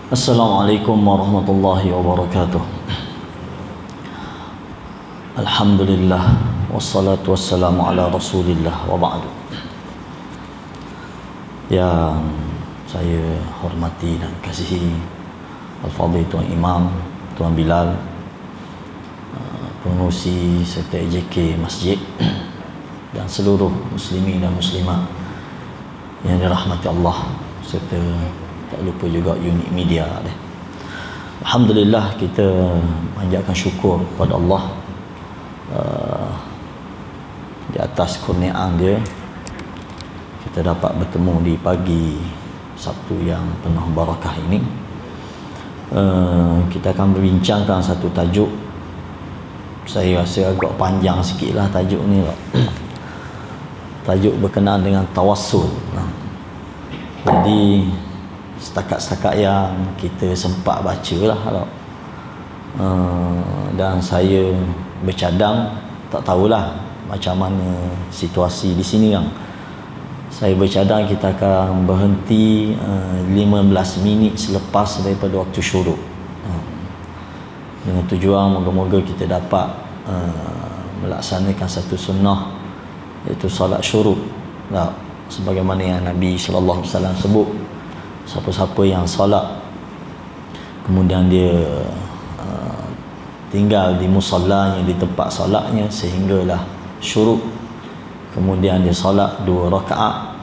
Assalamualaikum warahmatullahi wabarakatuh. Alhamdulillah wassalatu wassalamu ala Rasulillah wa ba'du. Yang saya hormati dan kasihi Al-Fadhil Tuan Imam, Tuan Bilal, pengurusi serta AJK Masjid dan seluruh muslimin dan muslimat yang dirahmati Allah, serta tak lupa juga unit media deh. Alhamdulillah, kita panjatkan syukur kepada Allah di atas kurniaan dia kita dapat bertemu di pagi Sabtu yang penuh barakah ini. Kita akan berbincangkan satu tajuk. Saya rasa agak panjang sikit lah tajuk ni lah. Tajuk berkenaan dengan tawassul. Jadi setakat-setakat yang kita sempat baca lah, dan saya bercadang, tak tahulah macam mana situasi di sini kan. Saya bercadang kita akan berhenti 15 minit selepas daripada waktu syuruk, dengan tujuan moga-moga kita dapat melaksanakan satu sunnah, iaitu solat syuruk lah, sebagaimana yang Nabi sallallahu alaihi wasallam sebut, siapa-siapa yang solat kemudian dia tinggal di musallanya, di tempat solatnya sehinggalah syuruk, kemudian dia solat 2 rakaat,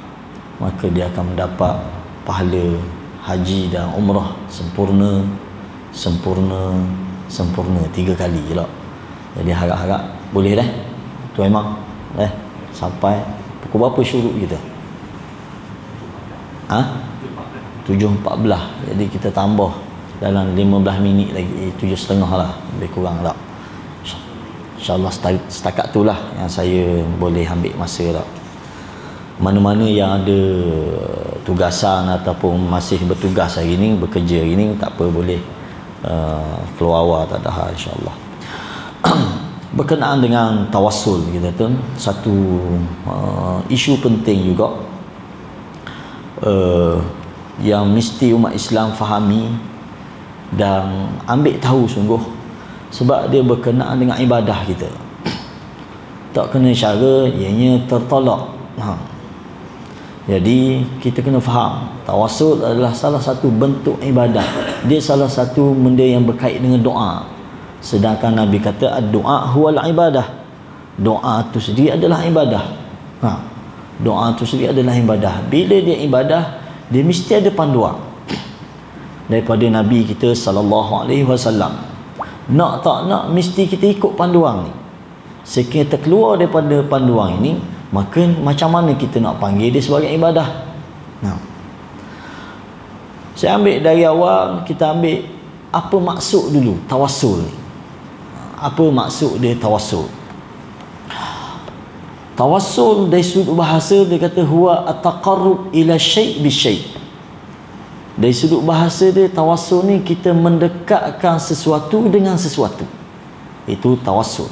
maka dia akan mendapat pahala haji dan umrah sempurna 3 kali je lah. Jadi harap-harap boleh dah Tuan Imam sampai pukul berapa syuruk kita? 7.14. Jadi kita tambah dalam 15 minit lagi, 7.30 lah, lebih kurang lah. InsyaAllah setakat tu lah yang saya boleh ambil masa lah. Mana-mana yang ada tugasan ataupun masih bertugas hari ni, bekerja hari ni, tak apa, boleh keluar awal, tak ada hal, insyaAllah. Berkenaan dengan tawassul kita tu, satu isu penting juga yang mesti umat Islam fahami dan ambil tahu sungguh, sebab dia berkenaan dengan ibadah kita. Tak kena cara ianya tertolak. Jadi kita kena faham tawassul adalah salah satu bentuk ibadah. Dia salah satu benda yang berkait dengan doa. Sedangkan Nabi kata ad-du'a huwal ibadah. Doa tu sendiri adalah ibadah. Doa tu sendiri adalah ibadah. Bila dia ibadah, dia mesti ada panduan daripada Nabi kita sallallahu alaihi wasallam. Nak tak nak, mesti kita ikut panduan ni. Sekiranya terkeluar daripada panduan ini, maka macam mana kita nak panggil dia sebagai ibadah? Saya ambil dari awal, kita ambil apa maksud dulu tawassul ni. Apa maksud dia tawassul? Tawassul dari sudut bahasa dia kata huwa at-taqarrub ila syai' bi syai'. Dari sudut bahasa dia, tawassul ni kita mendekatkan sesuatu dengan sesuatu. Itu tawassul.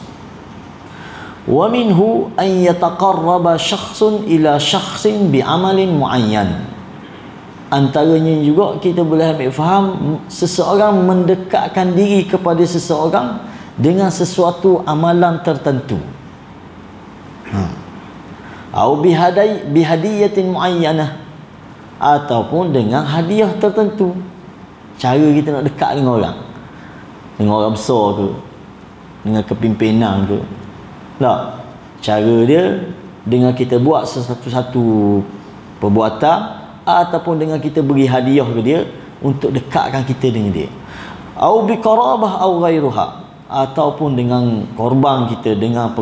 Wa minhu an yataqarraba syakhsun ila syakhsin bi amalin muayyan. Antaranya juga kita boleh ambil faham seseorang mendekatkan diri kepada seseorang dengan sesuatu amalan tertentu. Au bihadiyatin muayyanah, ataupun dengan hadiah tertentu. Cara kita nak dekat dengan orang besar ke, dengan kepimpinan ke, tak, cara dia dengan kita buat satu perbuatan, ataupun dengan kita beri hadiah ke dia untuk dekatkan kita dengan dia. Au biqarabah au ghairuha, ataupun dengan korban kita, dengan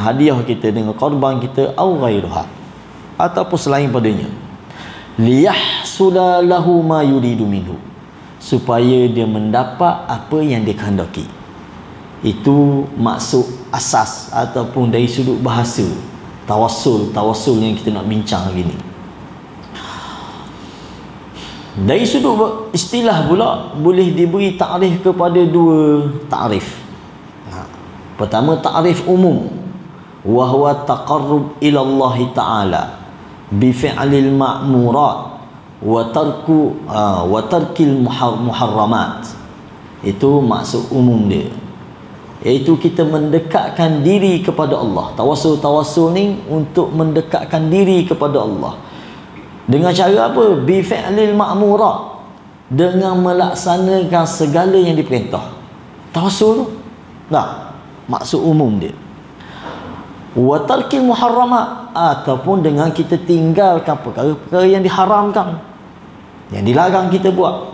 hadiah kita, dengan korban kita, au ghairuha, ataupun selain padanya. Liyahsula lahu ma yuridu minhu, supaya dia mendapat apa yang dia kehendaki. Itu maksud asas ataupun dari sudut bahasa tawassul yang kita nak bincang hari ni. Dari sudut istilah pula boleh diberi takrif kepada 2 takrif. Pertama, takrif umum, wa huwa taqarrub ila Allah Ta'ala bi fi'lil ma'murat wa tarkil muharramat. Itu maksud umum dia, iaitu kita mendekatkan diri kepada Allah. Tawassul ni untuk mendekatkan diri kepada Allah dengan cara apa? Bi fi'lil ma'murat, dengan melaksanakan segala yang diperintah. Tawassul nah, maksud umum dia. Wa tarkil muharramat, ataupun dengan kita tinggalkan perkara-perkara yang diharamkan, yang dilarang kita buat.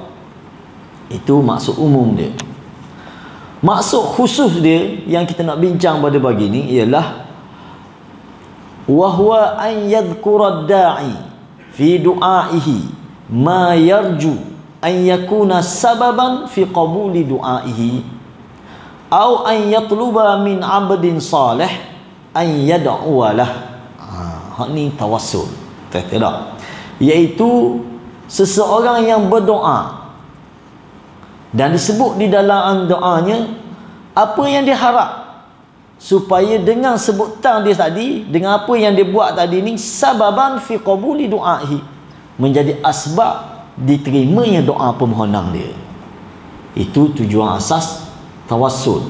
Itu maksud umum dia. Maksud khusus dia yang kita nak bincang pada pagi ni ialah wa huwa an yadhkura ad-da'i fi du'aihi ma yarju an yakuna sababan fi qabuli du'aihi au an yatluba min 'abdin salih an yad'u lah. Hak ni tawassul. Tak? Iaitu seseorang yang berdoa dan disebut di dalam doanya apa yang dia harap, supaya dengan sebutan dia tadi, dengan apa yang dia buat tadi ni, sababan fi qabuli du'ahi, menjadi asbab diterimanya doa permohonan dia. Itu tujuan asas tawassul.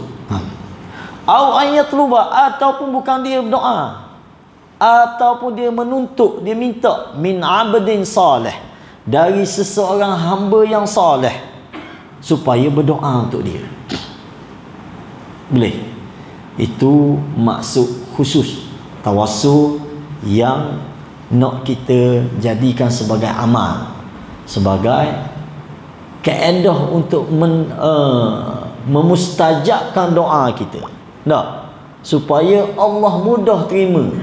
Au ayatluba, ataupun bukan dia berdoa, ataupun dia menuntut, dia minta min abdin salih, dari seseorang hamba yang saleh, supaya berdoa untuk dia. Boleh. Itu maksud khusus tawassul yang nak kita jadikan sebagai amal, sebagai kaedah untuk memustajabkan doa kita. Nak supaya Allah mudah terima,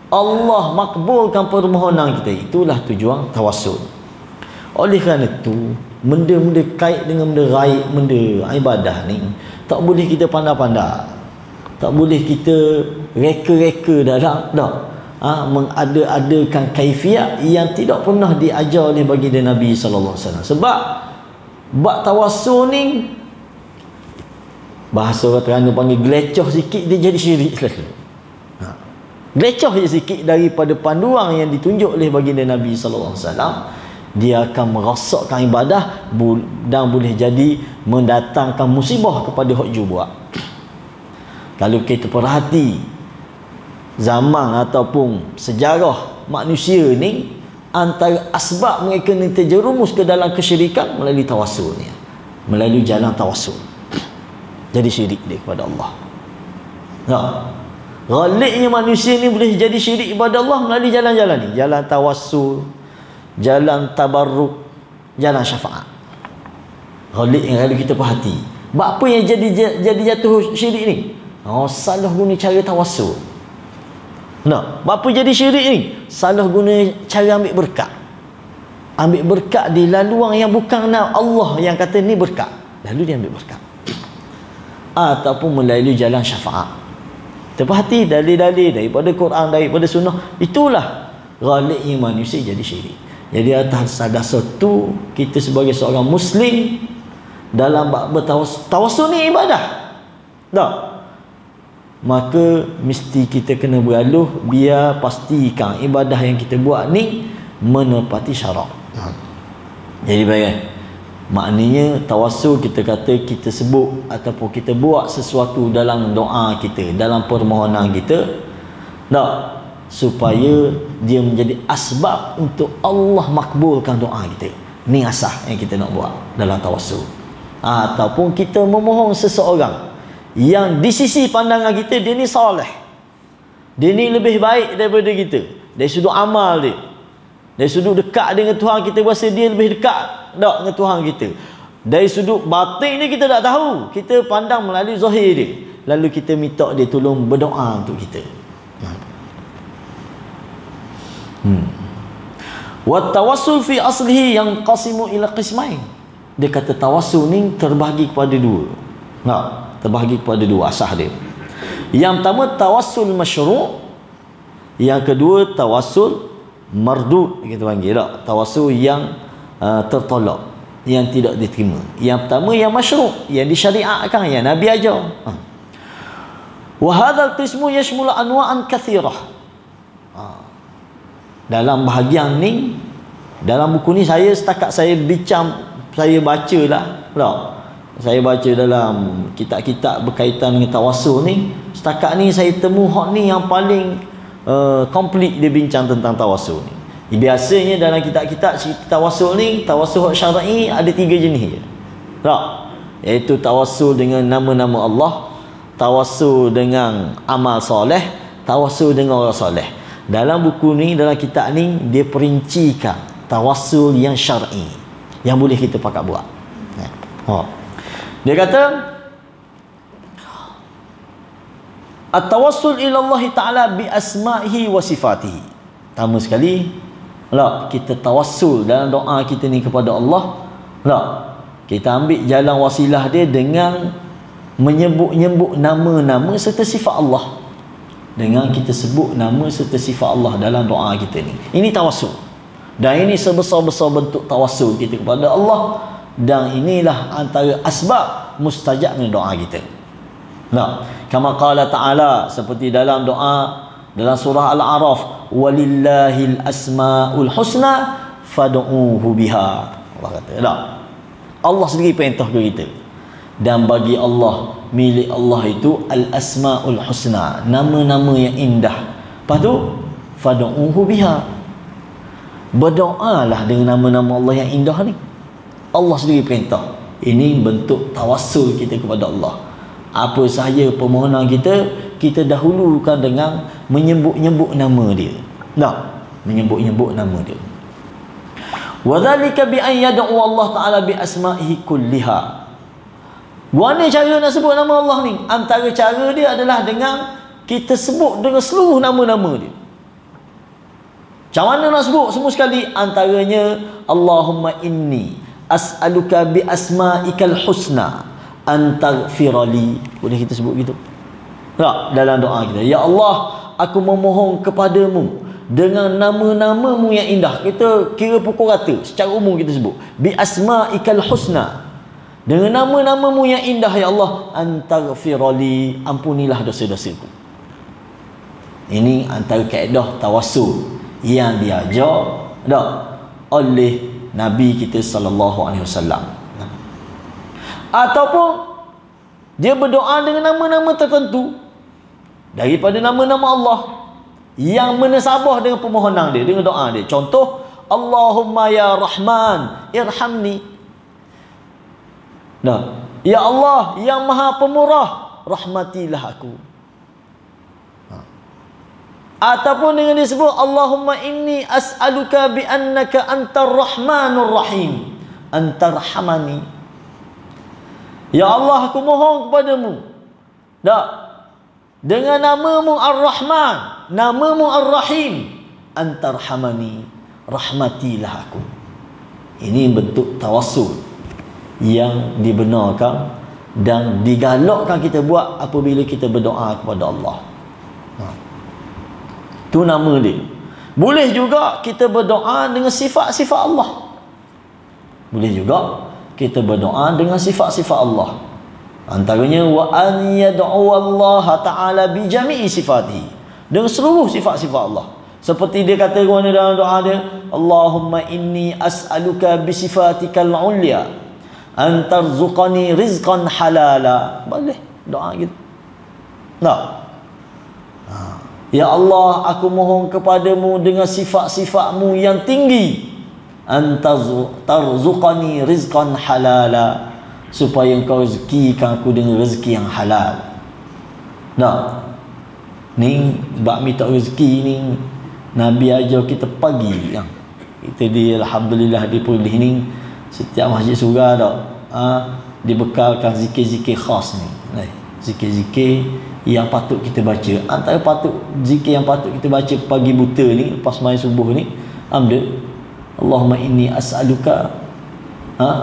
Allah makbulkan permohonan kita. Itulah tujuan tawassul. Oleh kerana itu, benda-benda kait dengan benda raib, benda ibadah ni tak boleh kita pandai-pandai, tak boleh kita reka-reka dalam mengada-adakan kaifiat yang tidak pernah diajar oleh baginda Nabi sallallahu alaihi wasallam. Sebab bab tawassul ni, bahasa orang Terengganu panggil gelecoh sikit, dia jadi syirik. Gelecoh je sikit daripada panduan yang ditunjuk oleh baginda Nabi sallallahu alaihi wasallam, dia akan merosakkan ibadah dan boleh jadi mendatangkan musibah kepada hak ju buat. Kalau kita perhati zaman ataupun sejarah manusia ni, antara asbab mereka ni terjerumus ke dalam kesyirikan melalui tawassul ni, melalui jalan tawassul. Jadi syirik dia kepada Allah. Ghaliknya manusia ni boleh jadi syirik kepada Allah melalui jalan-jalan ni, jalan tawassul, jalan tabarruk, jalan syafaat. Ghalib yang kalau kita perhati, apa yang jadi jatuh syirik ni? Salah guna cara tawassul. Apa jadi syirik ni? Salah guna cara ambil berkat. Ambil berkat di laluan yang bukan Allah yang kata ni berkat, lalu dia ambil berkat. Ataupun melalui jalan syafaat. Terperhati dalil-dalil daripada Quran, daripada sunnah, itulah ghaliknya manusia jadi syirik. Jadi atas dasar tu, kita sebagai seorang Muslim dalam bab tawassul ni ibadah, tak? Maka mesti kita kena beraluh biar pastikan ibadah yang kita buat ni menepati syarak. Jadi baik, maknanya tawassul kita kata kita sebut ataupun kita buat sesuatu dalam doa kita, dalam permohonan kita, tak? Supaya dia menjadi asbab untuk Allah makbulkan doa kita. Ni asas yang kita nak buat dalam tawassul. Ataupun kita memohon seseorang yang di sisi pandangan kita dia ni soleh, dia ni lebih baik daripada kita dari sudut amal dia, dari sudut dekat dengan Tuhan kita rasa dia lebih dekat tak dengan Tuhan kita. Dari sudut batin ni kita tak tahu, kita pandang melalui zahir dia, lalu kita minta dia tolong berdoa untuk kita. Wa tawassul fi aslihi yang qasimu ila qismain. Dia kata tawassul ni terbahagi kepada dua. Terbahagi kepada dua asas dia. Yang pertama tawassul masyru', yang kedua tawassul mardud, kita panggil tak? Tawassul yang tertolak, yang tidak diterima. Yang pertama yang masyru', yang disyariatkan, yang Nabi ajar. Wa hadzal qismu yashmulu anwa'an katsirah. Dalam bahagian ni Dalam buku ni setakat saya bincang, saya baca lah. Tak? Saya baca dalam kitab-kitab berkaitan dengan tawassul ni, setakat ni saya temu hak ni yang paling komplit dia bincang tentang tawassul ni. Biasanya dalam kitab-kitab cerita tawassul ni, tawassul syar'i ada 3 jenis. Tak? Iaitu tawassul dengan nama-nama Allah, tawassul dengan amal soleh, tawassul dengan orang soleh. Dalam buku ni, dalam kitab ni, dia perincikan tawassul yang syar'i yang boleh kita pakai buat. Dia kata at-tawassul ila Allah Ta'ala bi asma'ihi wa sifatihi. Pertama sekali, kita tawassul dalam doa kita ni kepada Allah. Kita ambil jalan wasilah dia dengan menyebut-nyebut nama-nama serta sifat Allah. Dengan kita sebut nama serta sifat Allah dalam doa kita ni. Ini tawassul. Dan ini sebesar-besar bentuk tawassul kita kepada Allah. Dan inilah antara asbab mustajabnya doa kita. Kama qala ta'ala, seperti dalam doa dalam surah Al-A'raf, walillahil asmaul husna fad'uhu biha. Allah kata, Allah sendiri perintah ke kita. Dan bagi Allah, milik Allah itu al-asmaul husna, nama-nama yang indah. Lepas tu fad'uhu biha, berdoalah dengan nama-nama Allah yang indah ni. Allah sendiri perintah. Ini bentuk tawassul kita kepada Allah. Apa sahaja permohonan kita, kita dahulukan dengan menyebut-nyebut nama dia. Menyebut-nyebut nama dia. Wa dzalika bi an yad'u Allah Ta'ala bi asma'ihi kulliha. Mana cara nak sebut nama Allah ni? Antara cara dia adalah dengan kita sebut dengan seluruh nama-nama dia. Macam mana nak sebut? Semua sekali. Antaranya, Allahumma inni as'aluka bi asma'ikal husna antaghfirali. Boleh kita sebut gitu? Tak? Dalam doa kita, ya Allah, aku memohon kepadamu dengan nama-namamu yang indah. Kita kira pukul rata, secara umum kita sebut bi asma'ikal husna, dengan nama-namamu yang indah, ya Allah, antaghfirali, ampunilah dosa-dosaku. Ini antara kaedah tawassul yang diajar oleh Nabi kita sallallahu alaihi wasallam. Ataupun dia berdoa dengan nama-nama tertentu daripada nama-nama Allah yang menasabah dengan permohonan dia, dengan doa dia. Contoh, Allahumma ya Rahman irhamni. Ya Allah yang Maha Pemurah, rahmatilah aku. Ataupun dengan disebut Allahumma inni as'aluka bi annaka antar rahmanur rahim antarhamani. Ya Allah, aku mohon kepadamu dengan namamu Ar-Rahman, namamu Ar-Rahim, antarhamani, rahmatilah aku. Ini bentuk tawassul yang dibenarkan dan digalakkan kita buat apabila kita berdoa kepada Allah. Itu nama dia. Boleh juga kita berdoa dengan sifat-sifat Allah. Boleh juga kita berdoa dengan sifat-sifat Allah. Antaranya wa an yad'u Allah Ta'ala bi jami'i sifatihi, dengan seluruh sifat-sifat Allah. Seperti dia kata dalam doa dia, Allahumma inni as'aluka bi sifatikal ulya an tarzuqani rizqan halala. Boleh doa gitu. Ya Allah, aku mohon kepadamu dengan sifat-sifatmu yang tinggi, tarzuqani rizqan halala, supaya engkau rezekikan aku dengan rezeki yang halal. Ni bab minta rezeki ni Nabi ajar kita pagi kan. Kita alhamdulillah dipulih ni setiap masjid surah dibekalkan zikir-zikir khas ni. Zikir-zikir yang patut kita baca. Antara zikir yang patut kita baca pagi buta ni lepas main subuh ni, Allahumma inni as'aluka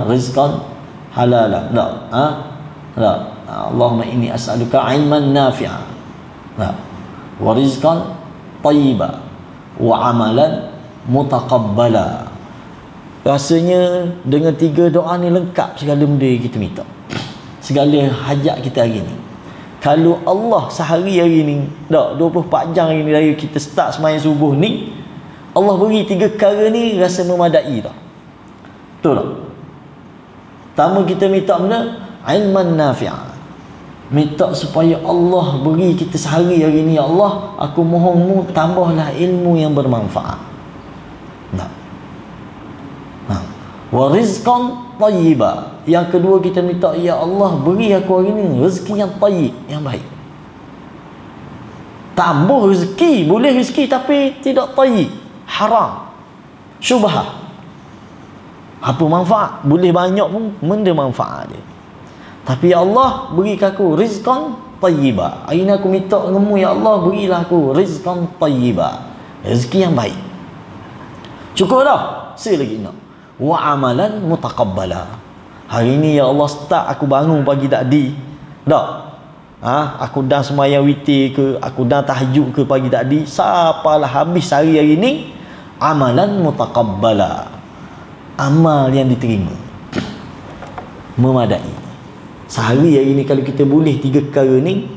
rizqan halalan. Allahumma inni as'aluka ilman nafi'a wa rizqan tayyiba wa amalan mutaqabbala. Rasanya dengan 3 doa ni lengkap segala benda kita minta, segala hajat kita hari ni. Kalau Allah sehari hari ni 24 jam hari ni, dari kita start sembahyang subuh ni, Allah beri 3 perkara ni rasa memadai tak? Betul tak? Pertama kita minta benda ilman nafi'ah. Minta supaya Allah beri kita sehari hari ni, ya Allah, aku mohonmu tambahlah ilmu yang bermanfaat. Nah. Wa rizqan tayyiba. Yang kedua kita minta, ya Allah, beri aku hari ni rezeki yang tayyib, yang baik. Tambah rezeki, boleh rezeki tapi tidak tayyib, haram, syubhah. Apa manfaat? Boleh banyak pun benda manfaat dia. Tapi ya Allah, beri aku rizqan tayyiba. Hari ni aku minta dengan-Mu, ya Allah, berilah aku rizqan tayyiba, rezeki yang baik. Cukup dah? Saya lagi nak. Wa amalan mutaqabbala. Hari ni ya Allah, start aku bangun pagi tadi. Tak? Aku dah sembahyang witir ke, aku dah tahajud ke pagi tadi, sapalah habis hari ni amalan mutaqabbala. Amal yang diterima, memadai. Sehari hari ni kalau kita boleh 3 perkara ni,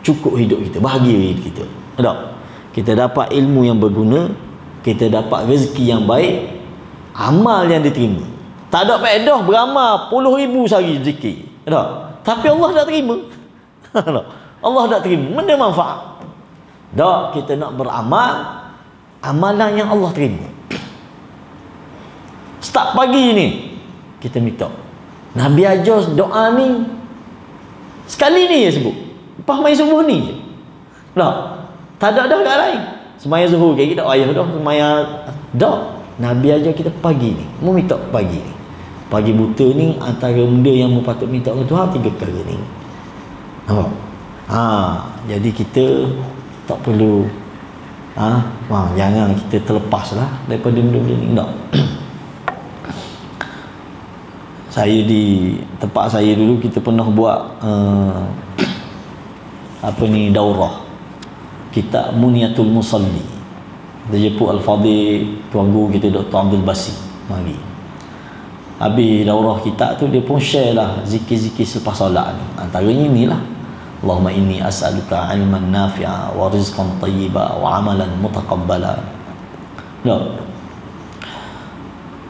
cukup hidup kita, bahagia hidup kita. Tak? Kita dapat ilmu yang berguna, kita dapat rezeki yang baik, amal yang diterima. Tak ada faedah beramal 10,000 sehari zikir. Tak? Tapi Allah dah terima. Allah dah terima, benda manfaat. Tak, kita nak beramal amalan yang Allah terima. Start pagi ni kita minta, Nabi ajar doa ni sekali ni je sebut, lepas main subuh ni je. Tak ada dah kat lain. Sembahyang zuhur kita ayah dah, sembahyang dah. Nabi ajar kita pagi ni, mau minta pagi ni. Pagi buta ni antara benda yang mu patut minta dengan Tuhan 3 perkara ni. Nampak? Jadi kita tak perlu jangan kita terlepas lah daripada benda-benda ni. Tak. Saya di tempat saya dulu, kita pernah buat daurah kitab Muniyatul Musalli. Dia jemput Al-Fadhil Tuan Guru kita Dr. Abdul Basi mari. Habis daurah kitab tu, dia pun share lah zikir-zikir selepas solat ni. Antaranya inilah, Allahumma inni as'aluka ilman nafi'a wa rizqan tayyiba wa amalan mutaqabbala.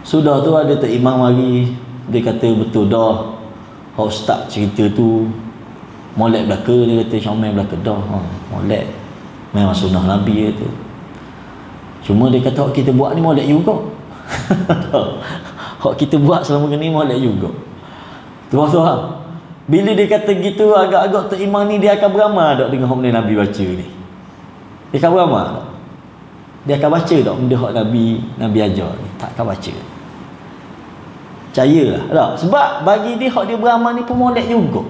Sudah tu ada Tok Imam mari, dia kata betul dah kau start cerita tu molek belaka. Dia kata Syamil belaka dah molek, memang sunnah Nabi tu. Cuma dia kata hak kita buat ni molek juga. Hak kita buat selama ni molek juga. Tuan-tuan, bila dia kata gitu, agak-agak Tok Imam ni dia akan beramal tak dengan hak Nabi baca ni? Dia akan beramal tak? Dia akan baca tak benda hak Nabi ajar ni? Tak akan baca. Percayalah tak? Sebab bagi dia hak dia beramal ni pun molek juga.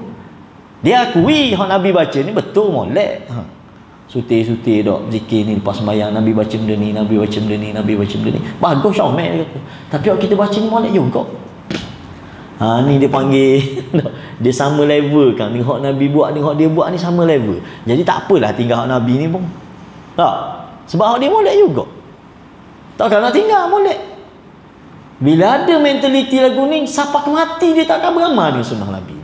Dia akui hak Nabi baca ni betul molek. Sutir-sutir dok zikir ni lepas sembahyang, Nabi baca benda ni, Nabi baca benda ni, Nabi baca benda ni. Bagus Syamil dia kata. Tapi hak kita baca ni molek juga. Ni dia panggil dia sama level kan dengan hak Nabi buat, dengan hak dia buat ni sama level. Jadi tak apalah tinggal hak Nabi ni pun. Tak? Sebab hak dia molek juga. Takkan nak tinggal molek. Bila ada mentaliti lagu ni, siapa mati dia tak akan beramal dengan sunnah Nabi.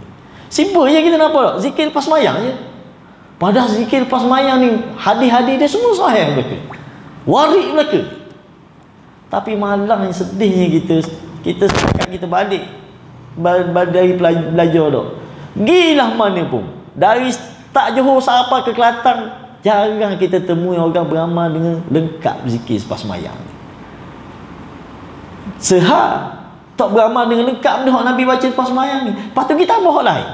Simple je kita nampak tak? Zikir lepas sembahyang je. Padahal zikir lepas sembahyang ni hadis-hadis dia semua sahih belaka. Warik belaka. Tapi malang yang sedihnya kita setakat kita balik dari belajar tu. Gilah mana pun. Dari tak Johor sampai ke Kelantan, jarang kita temui orang beramal dengan lengkap zikir lepas sembahyang ni. Sehat tak beramal dengan lengkap dah Nabi baca lepas sembahyang ni. Lepas tu kita tambah hak lain.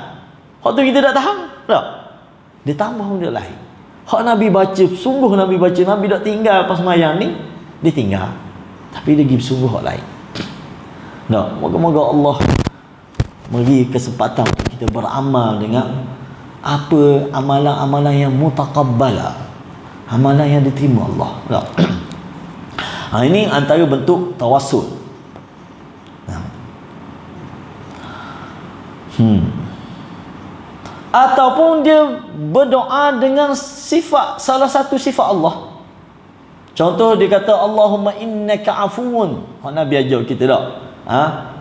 Hak tu kita tak tahan. Tak? Dia tambah benda lain. Hak Nabi baca, sungguh Nabi baca, Nabi tak tinggal lepas sembahyang ni, dia tinggal. Tapi dia pergi sungguh hak lain. Tak? Moga-moga Allah beri kesempatan kita beramal dengan apa amalan-amalan yang mutaqabbala, amalan yang diterima Allah. Tak? Ini antara bentuk tawassul. Ataupun dia berdoa dengan sifat, salah satu sifat Allah. Contoh dia kata Allahumma innaka afuun. Nabi ajar kita tak?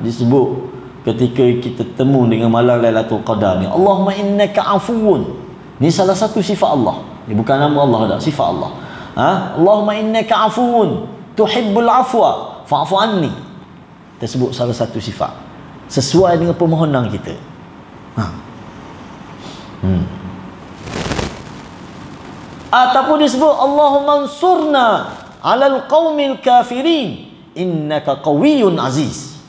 Disebut ketika kita temu dengan malam Lailatul Qadar ni, Allahumma innaka afuun. Ni salah satu sifat Allah. Ni bukan nama Allah dah, sifat Allah. Allahumma innaka afuun tuhibbul afwa fa'fu anni. Kita sebut salah satu sifat sesuai dengan permohonan kita. Ataupun disebut Allahumma ansurna 'alal qaumil kafirin innaka qawiyyun aziz.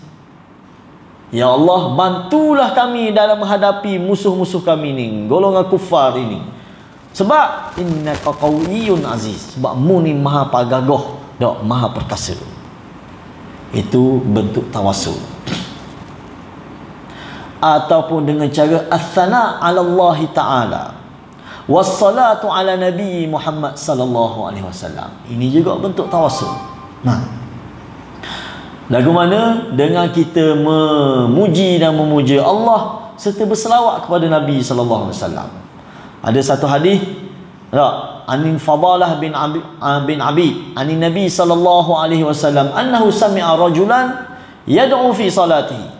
Ya Allah, bantulah kami dalam menghadapi musuh-musuh kami ni, golongan kufar ini. Sebab innaka qawiyyun aziz, sebab mu ni maha pagagah, dak maha perkasa. Itu bentuk tawassul. Ataupun dengan cara as-sana 'ala Allah taala wassalatu 'ala nabi Muhammad sallallahu alaihi wasallam. Ini juga bentuk tawassul. Lagu mana? Dengan kita memuji dan memuja Allah serta berselawat kepada Nabi sallallahu alaihi wasallam. Ada satu hadis anin Fadalah bin Abi anin Nabi sallallahu alaihi wasallam annahu sami'a rajulan yad'u fi salatihi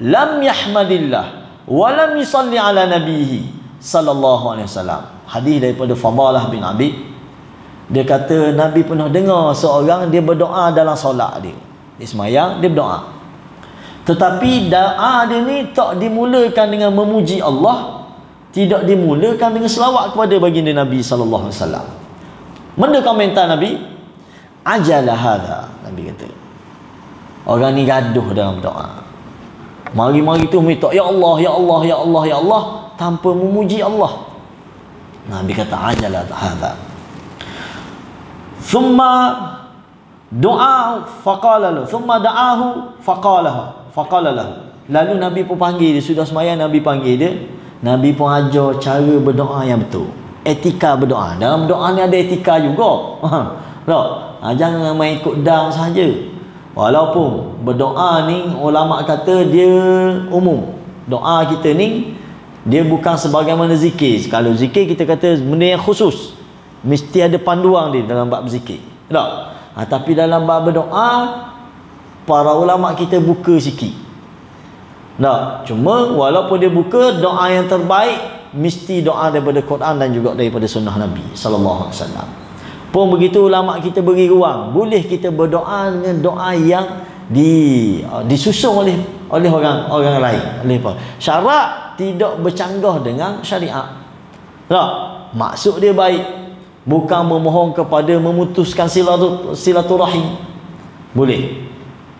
lam yahmadillah wa lam yusalli ala nabihi sallallahu alaihi wasallam. Hadis daripada Fadalah bin Abi. Dia kata Nabi pernah dengar seorang dia berdoa dalam solat dia. Dia semayang, dia berdoa. Tetapi doa dia ni tak dimulakan dengan memuji Allah, tidak dimulakan dengan selawat kepada baginda Nabi sallallahu alaihi wasallam. Mana komentar Nabi? Ajala hadha, Nabi kata. Orang ni gaduh dalam doa. Mari-mari tu minta ya Allah, ya Allah, ya Allah, ya Allah tanpa memuji Allah. Nabi kata ajala hadha. Thumma doa faqala lahu thumma da'ahu faqala lahu. Lalu Nabi pun panggil dia, sudah sembahyang Nabi panggil dia. Nabi pun ajar cara berdoa yang betul, etika berdoa. Dalam doa ni ada etika juga. Jangan main ikut dang saja. Walaupun berdoa ni ulama kata dia umum. Doa kita ni dia bukan sebagaimana zikir. Kalau zikir kita kata benda yang khusus, mesti ada panduan dia dalam bab zikir. Tak? Tapi dalam bab berdoa para ulama kita buka sikit. Tak, cuma walaupun dia buka, doa yang terbaik mesti doa daripada Quran dan juga daripada sunnah Nabi sallallahu alaihi wasallam. Pun begitu ulama kita beri ruang, boleh kita berdoa dengan doa yang disusun oleh orang lain. Oleh apa? Syarat tidak bercanggah dengan syariat. Tak, maksud dia baik. Bukan memohon kepada memutuskan silaturahim. Boleh.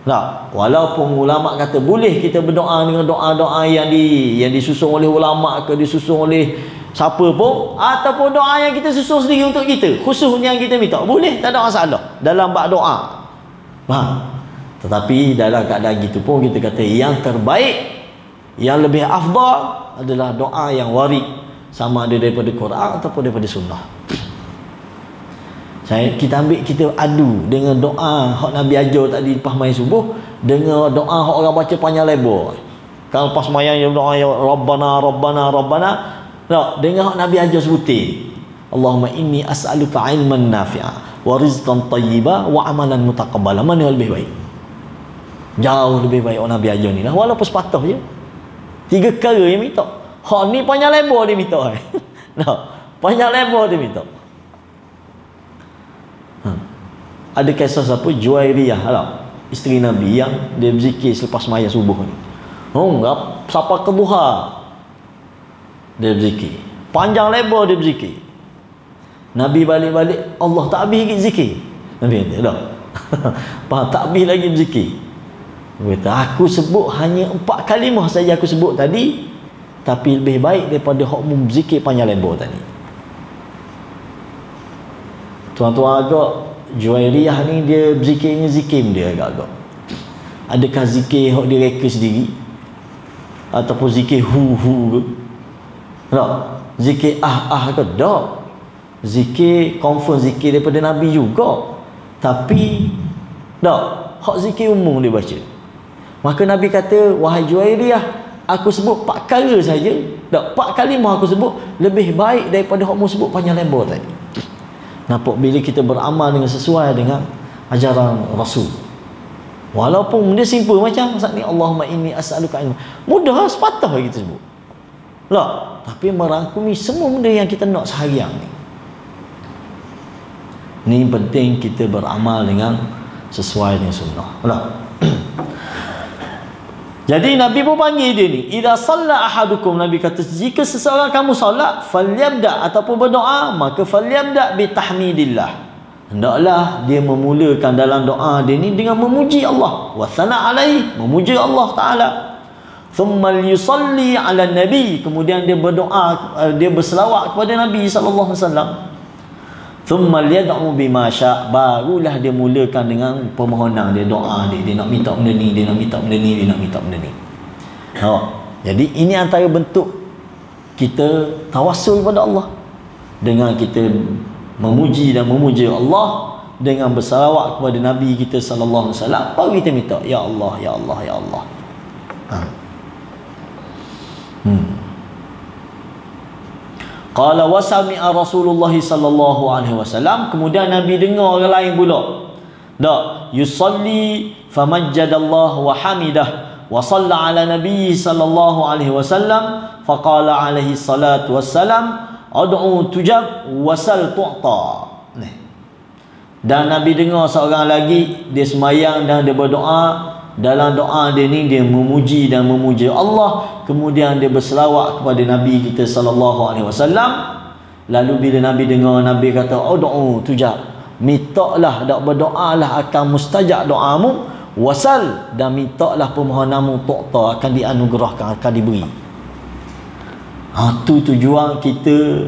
Tak. Walaupun ulama kata boleh kita berdoa dengan doa-doa yang disusun oleh ulama ke disusun oleh siapa pun, ataupun doa yang kita susun sendiri untuk kita, khusus yang kita minta. Boleh, tak ada masalah dalam bab doa. Tetapi dalam keadaan gitu pun kita kata yang terbaik, yang lebih afdal adalah doa yang warid, sama ada daripada Quran ataupun daripada sunnah. Kita ambil, kita adu dengan doa hak Nabi ajar tadi lepas main subuh, dengan doa hak orang baca panjang lebar. Kalau lepas mayang dia doa ya Rabbana Rabbana Rabbana, tak, dengan hak Nabi ajar sebutin. Allahumma inni as'aluka ilman nafi'a wa rizqan tayyiba wa amalan mutaqabbala. Mana yang lebih baik? Jauh lebih baik orang Nabi ajar ni lah. Walaupun sepatah je 3 perkara yang minta. Hak ni panjang lebar dia minta. Tak, panjang lebar dia minta. Ada kisah siapa? Juwairiyah lah, isteri Nabi yang dia berzikir selepas maya subuh ni. Siapa ke duha dia berzikir, panjang lebar dia berzikir. Nabi balik-balik, Allah tak habis lagi zikir. Nabi kata dah tak habis lagi berzikir. Dia kata aku sebut hanya 4 kalimah saja aku sebut tadi, tapi lebih baik daripada hokmu berzikir panjang lebar tadi. Tuan-tuan, agak Juwairiyah ni dia berzikirnya zikim dia agak-agak. Adakah zikir hok dia reka sendiri ataupun zikir hu-hu ke? Tak. Zikir ah ke? Tak. Zikir confirm zikir daripada Nabi juga. Tapi tak, hak zikir umum dia baca. Maka Nabi kata, wahai Juwairiyah, aku sebut 4 perkara saja. Tak, 4 kalimah aku sebut lebih baik daripada hokmu sebut panjang lebar tadi. Nampak bila kita beramal dengan sesuai dengan ajaran Rasul. Walaupun dia simple macam saat ni, Allahumma inni as'aluka ilman. Mudah, sepatah kita sebut. Tak, tapi merangkumi semua benda yang kita nak seharian ni. Ni penting kita beramal dengan sesuai dengan sunnah. Jadi Nabi pun panggil dia ni, idza shalla ahadukum, Nabi kata jika seseorang kamu solat, falyabda ataupun berdoa, maka falyabda bi tahmidillah. Hendaklah dia memulakan dalam doa dia ni dengan memuji Allah, wa sana alaihi, memuji Allah Taala. Thumma yusalli ala nabi, kemudian dia berdoa, dia berselawat kepada Nabi sallallahu alaihi wasallam. Thumma yad'u bima sya', barulah dia mulakan dengan permohonan dia, doa dia. Dia nak minta benda ni, dia nak minta benda ni, dia nak minta benda ni. Jadi ini antara bentuk kita tawassul kepada Allah, dengan kita memuji dan memuja Allah, dengan bersalawat kepada Nabi kita sallallahu alaihi wasallam, baru kita minta, ya Allah, ya Allah, ya Allah. Qala wa sami'a Rasulullah sallallahu alaihi wasallam, kemudian Nabi dengar orang lain pula. Yusalli famajjadallahu wa hamidah wa shalla ala nabi sallallahu alaihi wasallam faqala alaihi salatu wassalam ad'u tujab wasal tu'ta. Dan Nabi dengar seorang lagi dia sembahyang dan dia berdoa. Dalam doa dia ni dia memuji dan memuja Allah, kemudian dia berselawat kepada Nabi kita sallallahu alaihi wasallam. Lalu bila Nabi dengar, Nabi kata ud'u tujab, mintalah, dak berdoalah akan mustajab doamu, wasal, dan mintalah permohonanmu tu'ta, akan dianugerahkan, akan diberi. Tu tujuan kita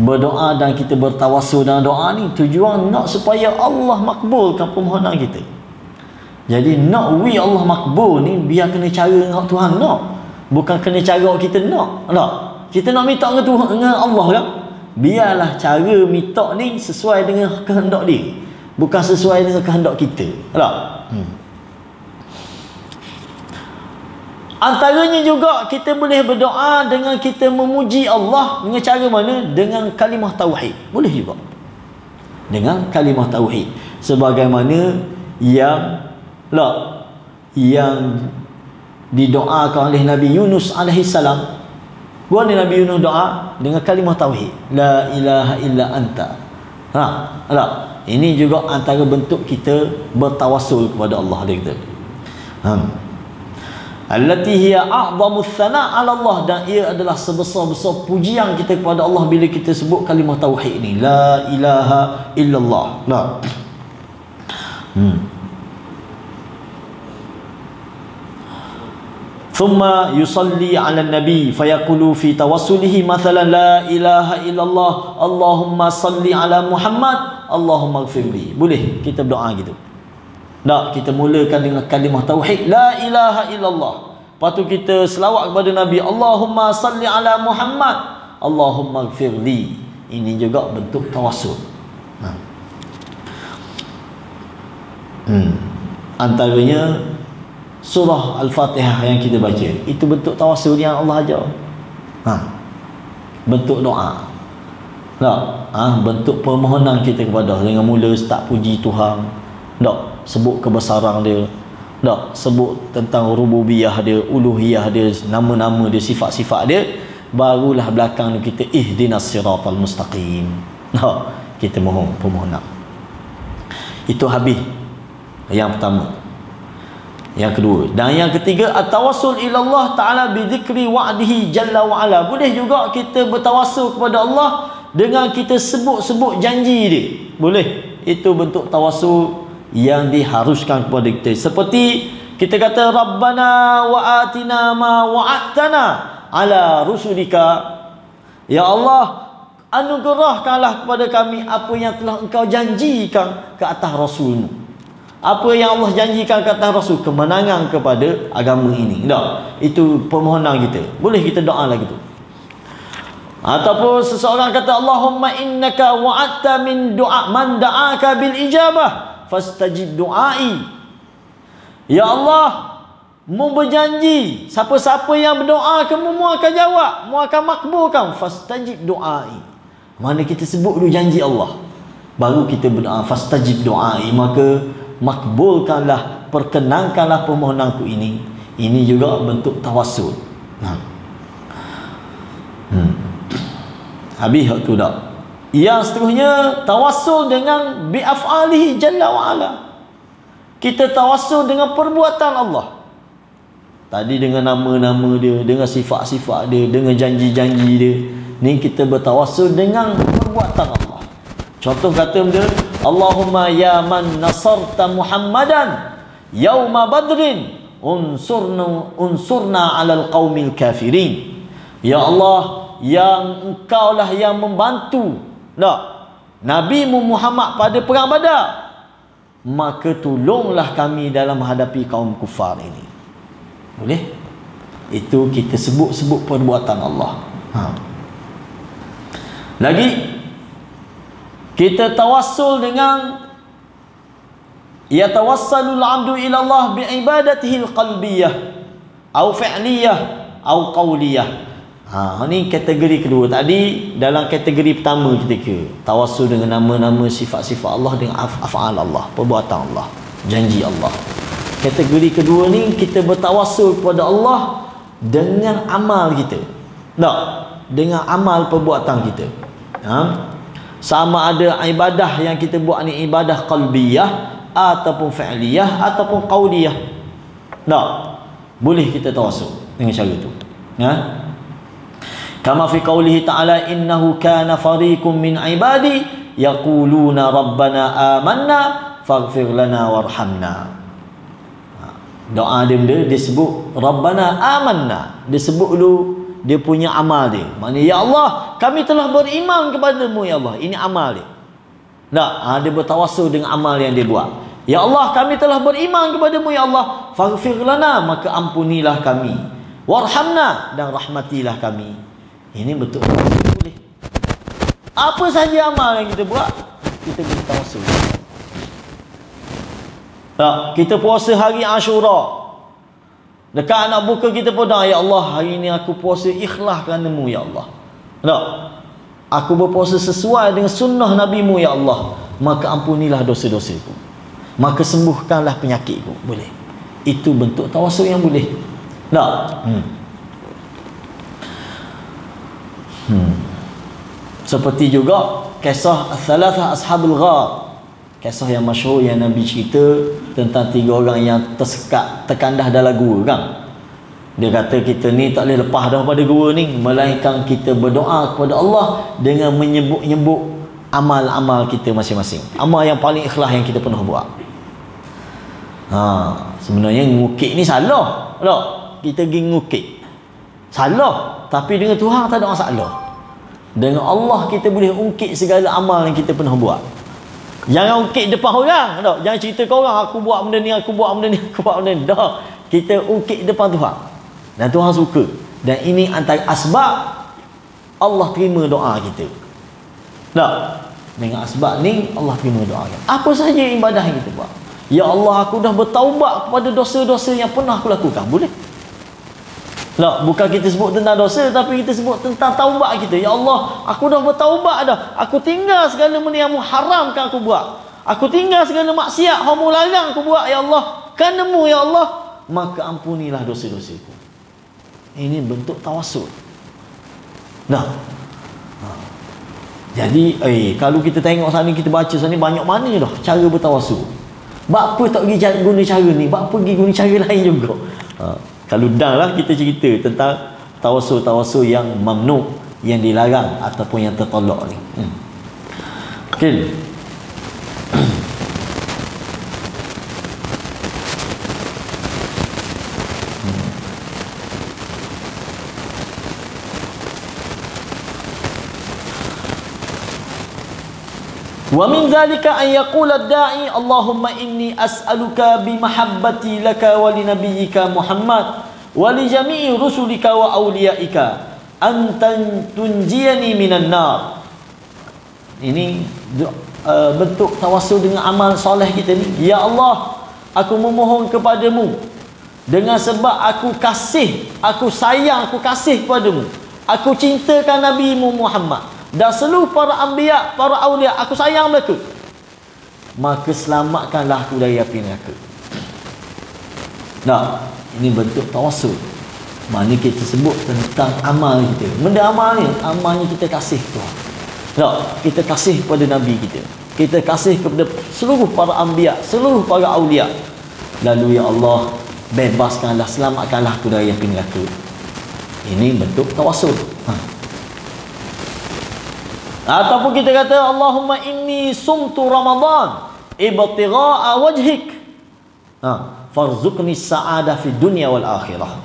berdoa dan kita bertawassul dengan doa ni, tujuan nak supaya Allah makbulkan permohonan kita. Jadi nak Allah makbul ni biar kena cara dengan Tuhan nak, bukan kena cara kita nak. Kita nak minta dengan Tuhan, dengan Allah kan, biarlah cara minta ni sesuai dengan kehendak dia, bukan sesuai dengan kehendak kita. Antaranya juga kita boleh berdoa dengan kita memuji Allah dengan cara mana? Dengan kalimah tauhid. Boleh juga dengan kalimah tauhid, sebagaimana yang didoakan oleh Nabi Yunus alaihi salam. Buat Nabi Yunus doa dengan kalimah tauhid, la ilaha illa anta. Ini juga antara bentuk kita bertawassul kepada Allah dia kata. Allati hiya a'zamu tsana' 'ala Allah, dan ia adalah sebesar-besar pujian kita kepada Allah bila kita sebut kalimah tauhid ni, la ilaha illallah. Thumma yusalli 'ala an-nabi fayaqulu fi tawassulihi mathalan la ilaha illallah Allahumma salli 'ala Muhammad Allahumma ighfirli. Boleh kita berdoa gitu. Kita mulakan dengan kalimah tauhid la ilaha illallah. Lepas tu kita selawat kepada Nabi, Allahumma salli 'ala Muhammad Allahumma ighfirli. Ini juga bentuk tawassul. Antaranya surah Al-Fatihah yang kita baca, itu bentuk tawassul yang Allah ajar. Bentuk doa. Bentuk permohonan kita kepada dengan mula start puji Tuhan. Sebut kebesaran dia. Sebut tentang rububiyah dia, uluhiyah dia, nama-nama dia, sifat-sifat dia. Barulah belakang ni kita ihdinas siratal mustaqim. Kita mohon permohonan. Itu habis yang pertama. Yang kedua, dan yang ketiga, at-tawassul ila Allah Ta'ala bi dzikri wa'dihi jalla wa ala. Boleh juga kita bertawassul kepada Allah dengan kita sebut-sebut janji dia. Boleh. Itu bentuk tawassul yang diharuskan kepada kita. Seperti kita kata Rabbana wa atina ma wa'adtana ala rusulika. Ya Allah, anugerahkanlah kepada kami apa yang telah engkau janjikan ke atas Rasulmu. Apa yang Allah janjikan ke atas Rasul, kemenangan kepada agama ini. Itu permohonan kita. Boleh kita doa lagi tu. Ataupun seseorang kata Allahumma innaka wa'adta min du'a man da'aka bil ijabah fastajib du'ai. Ya Allah, mu berjanji siapa-siapa yang berdoa kamu mu akan jawab, mu akan makbulkan, fastajib du'ai. Mana kita sebut dulu janji Allah, baru kita berdoa fastajib du'ai, maka makbulkanlah, perkenankanlah permohonanku ini. Ini juga bentuk tawassul. Habis tu dah. Yang seterusnya tawassul dengan bi'af'alihi jalla wa ala. Kita tawassul dengan perbuatan Allah. Tadi dengan nama-nama dia, dengan sifat-sifat dia, dengan janji-janji dia. Ni kita bertawassul dengan perbuatan Allah. Contoh kata dia, Allahumma ya man nasarta Muhammadan yauma badrin unsurna 'alal qaumil kafirin. Ya Allah, yang engkaulah yang membantu Nabi Muhammad pada perang Badar, maka tolonglah kami dalam menghadapi kaum kufar ini. Boleh? Itu kita sebut-sebut perbuatan Allah. Lagi kita tawassul dengan yatawassalul 'abdu ila Allah bi'ibadatihi al-qalbiyah atau fi'liyah atau qauliyah. Ni kategori kedua. Tadi dalam kategori pertama kita tawassul dengan nama-nama sifat-sifat Allah, dengan af'al Allah, perbuatan Allah, janji Allah. Kategori kedua ni kita bertawassul kepada Allah dengan amal kita. Dengan amal perbuatan kita. Sama ada ibadah yang kita buat ni ibadah qalbiyah ataupun fi'liyah ataupun qauliyah. Boleh kita tawassul dengan cara itu. Kama fi qawlihi ta'ala innahu kana fariqum min ibadi yaquluna rabbana amanna faghfir lana warhamna. Doa dia disebut rabbana amanna, disebut dulu dia punya amal dia. Maknanya ya Allah, kami telah beriman kepadamu ya Allah. Ini amal dia. Dia bertawassul dengan amal yang dia buat. Ya Allah, kami telah beriman kepadamu ya Allah, faghfir lana, maka ampunilah kami, warhamna, dan rahmatilah kami. Ini betul boleh. Apa saja amal yang kita buat, kita bertawassul. Kita puasa hari Ashura, dekat nak buka kita pun ya Allah, hari ini aku puasa ikhlas kerana-Mu ya Allah. Aku berpuasa sesuai dengan sunnah Nabi-Mu ya Allah, maka ampunilah dosa-dosaku, maka sembuhkanlah penyakitku. Boleh. Itu bentuk tawassul yang boleh. Seperti juga kisah Thalathah Ashabul Ghar, kisah yang masyhur yang Nabi cerita tentang 3 orang yang tersekat, terkandah dalam gua kan. Dia kata kita ni tak boleh lepas daripada gua ni, melainkan kita berdoa kepada Allah dengan menyebut-nyebut amal-amal kita masing-masing, amal yang paling ikhlas yang kita pernah buat. Sebenarnya ngukit ni salah. Kita pergi ngukit salah, tapi dengan Tuhan tak ada masalah. Dengan Allah kita boleh ungkit segala amal yang kita pernah buat. Jangan ungkit depan orang. Jangan cerita ke orang, aku buat benda ni, aku buat benda ni, aku buat benda ni. Kita ungkit depan Tuhan, dan Tuhan suka. Dan ini antara asbab Allah terima doa kita. Dengan asbab ni Allah terima doa kita. Apa saja ibadah yang kita buat, ya Allah, aku dah bertaubat kepada dosa-dosa yang pernah aku lakukan. Boleh? Bukan kita sebut tentang dosa, tapi kita sebut tentang taubat kita. Ya Allah, aku dah bertaubat dah. Aku tinggal segala benda yang haramkan aku buat. Aku tinggal segala maksiat yang larang aku buat ya Allah. Kerana-Mu ya Allah, maka ampunilah dosa-dosaku. Ini bentuk tawassul. Jadi kalau kita tengok sana, kita baca sana, banyak mana dah cara bertawassul. Bapa tak pergi guna cara ni, bapa pergi guna cara lain juga. Kalau dah lah kita cerita tentang tawassul-tawassul yang mamnu, yang dilarang ataupun yang tertolak ni. Okay. Wa min dzalika an yaqula ad-da'i Allahumma inni as'aluka bi mahabbati laka wa li nabiyyika Muhammad wa li jami'i rusulika wa awliyaika an tunjiyani minan nar. Ini bentuk tawassul dengan amal soleh kita ni. Ya Allah, aku memohon kepadamu dengan sebab aku kasih, aku sayang, aku kasih kepadamu, aku cintakan Nabi-Mu Muhammad dan seluruh para anbiya, para awliya, aku sayang mereka, maka selamatkanlah aku dari api neraka. Ini bentuk tawassul. Maknanya kita sebut tentang amal kita. Benda amal ni, amalnya kita kasih Tuhan. Tak, kita kasih kepada Nabi kita. Kita kasih kepada seluruh para anbiya, seluruh para awliya. Lalu ya Allah, bebaskanlah, selamatkanlah aku dari api neraka. Ini bentuk tawassul. Ataupun kita kata Allahumma inni sumtu Ramadan ibtigha'a wajhik. Farzuqni sa'adah fi dunya wal akhirah.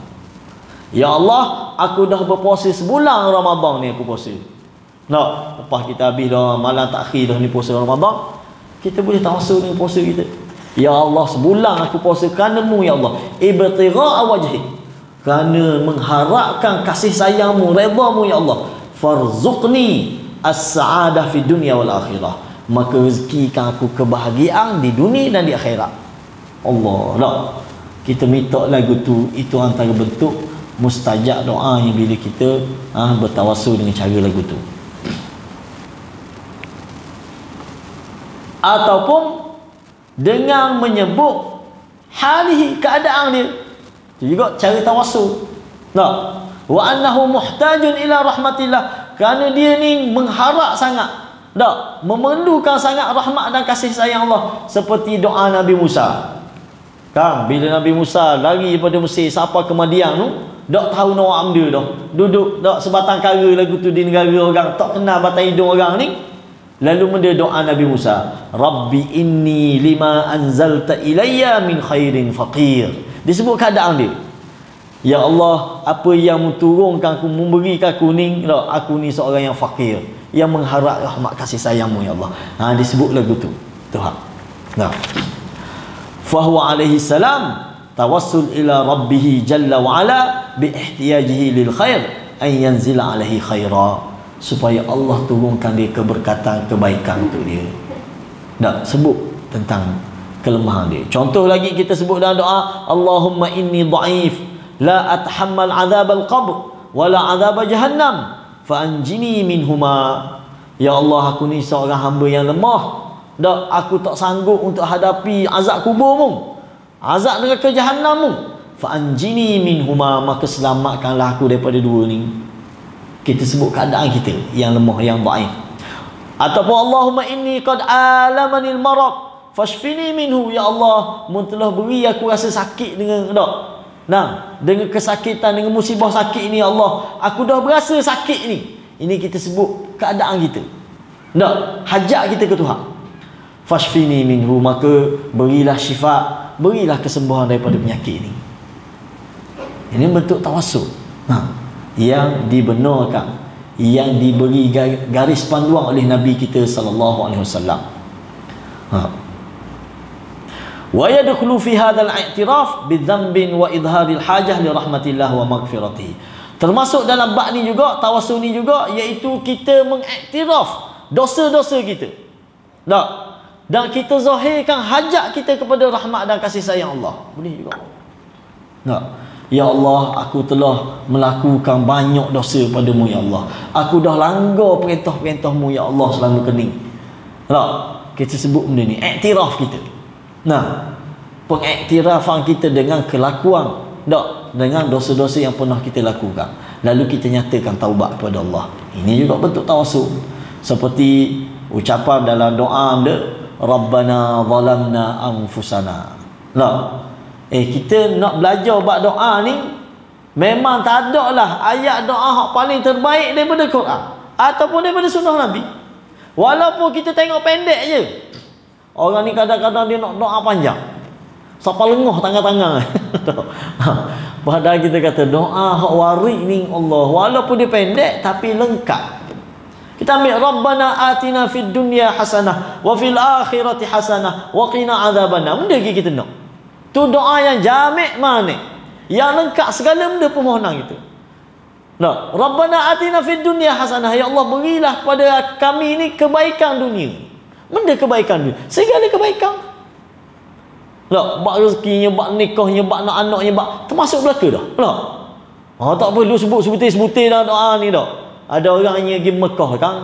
Ya Allah, aku dah berpuasa sebulan Ramadan ni aku puasa. Lepas kita habis dah malam takhir dah ni puasa Ramadan, kita boleh tawassul dengan puasa kita. Ya Allah, sebulan aku puasa kerana-Mu ya Allah. Ibtigha'a wajhik. Kerana mengharapkan kasih sayang-Mu, redha-Mu ya Allah. Farzuqni as-sa'adah fi dunya wal akhirah. Maka rezekikan aku kebahagiaan di dunia dan di akhirat. Allah, tak? Kita minta lagu tu, itu antara bentuk mustajab doa yang bila kita bertawassul dengan cara lagu tu. Ataupun dengan menyebut halihi, keadaan dia. Itu juga cara tawassul. Tak? Wa annahu muhtajun ila rahmatillah. Kerana dia ni mengharap sangat, tak? Memerlukan sangat rahmat dan kasih sayang Allah. Seperti doa Nabi Musa. Kan? Bila Nabi Musa lari daripada Mesir sampai ke Madian tu, tak tahu nak buat benda dah. Duduk tak sebatang kara lagu tu di negara orang, tak kenal batang hidung orang ni. Lalu menda doa Nabi Musa, Rabbi inni lima anzalta ilayya min khairin faqir. Disebut keadaan dia. Ya Allah, apa yang turunkan aku, memberikan aku ni, aku ni seorang yang fakir, yang mengharap rahmat kasih sayang-Mu ya Allah. Disebut lagu tu. Tuhan. Fahuwa alaihi salam tawassul ila rabbih jalla wa ala bi ihtiyajihi lil khair an yanzila alaihi khaira, supaya Allah turunkan dia keberkatan, kebaikan untuk dia. Tak sebut tentang kelemahan dia. Contoh lagi kita sebut dalam doa, Allahumma inni dhaif la atahammal azab al-qabr wala azab jahannam fa anjini minhuma. Ya Allah, aku ni seorang hamba yang lemah. Tak, aku tak sanggup untuk hadapi azab kuburmu, azab neraka jahannammu. Fa anjini minhuma, maka selamatkanlah aku daripada dua ni. Kita sebut keadaan kita yang lemah, yang dhaif. Ataupun Allahumma inni qad alamanil marad fashfini minhu. Ya Allah, Mu telah beri aku rasa sakit dengan dengan kesakitan, dengan musibah sakit ni. Ya Allah, aku dah berasa sakit ni. Ini kita sebut keadaan kita. Hajat kita ke Tuhan. Fashfini minhu, maka berilah syifa, berilah kesembuhan daripada penyakit ini. Ini bentuk tawassul yang dibenarkan, yang diberi garis panduan oleh Nabi kita sallallahu alaihi wasallam. Wa yadkhulu fi hadzal i'tiraf bidzambin wa idharil hajah li rahmatillah wa maghfiratih. Termasuk dalam bab ni juga, tawassul ni juga, iaitu kita mengiktiraf dosa-dosa kita. Dan kita zahirkan hajat kita kepada rahmat dan kasih sayang Allah. Boleh juga. Ya Allah, aku telah melakukan banyak dosa padamu ya Allah. Aku dah langgar perintah-perintahmu ya Allah selama kening. Kita sebut benda ni, iktiraf kita. Pengiktirafan kita dengan kelakuan, dengan dosa-dosa yang pernah kita lakukan. Lalu kita nyatakan taubat kepada Allah. Ini juga bentuk tawassul. Seperti ucapan dalam doa dia, Rabbana zalamna anfusana. Kita nak belajar bab doa ni, memang tak ada lah ayat doa yang paling terbaik daripada Quran ataupun daripada sunnah Nabi. Walaupun kita tengok pendek je. Orang ni kadang-kadang dia nak doa panjang, sampai lengah tangan-tangan. Padahal kita kata doa hak waris ni Allah, walaupun dia pendek tapi lengkap. Kita ambil Rabbana atina fid dunya hasanah wa fil akhirati hasanah wa qina adzabannar. Benda kita nak. Tu doa yang jami' mana? Yang lengkap segala benda permohonan kita. Rabbana atina fid dunya hasanah. Ya Allah, berilah kepada kami ni kebaikan dunia. Benda kebaikan dunia. Segala kebaikan. Bak rezekinya, bak nikahnya, bak nak anaknya, bak termasuk belaka dah. Tak perlu sebutir dalam doa ni dah. Ada orang yang pergi Mekah kan,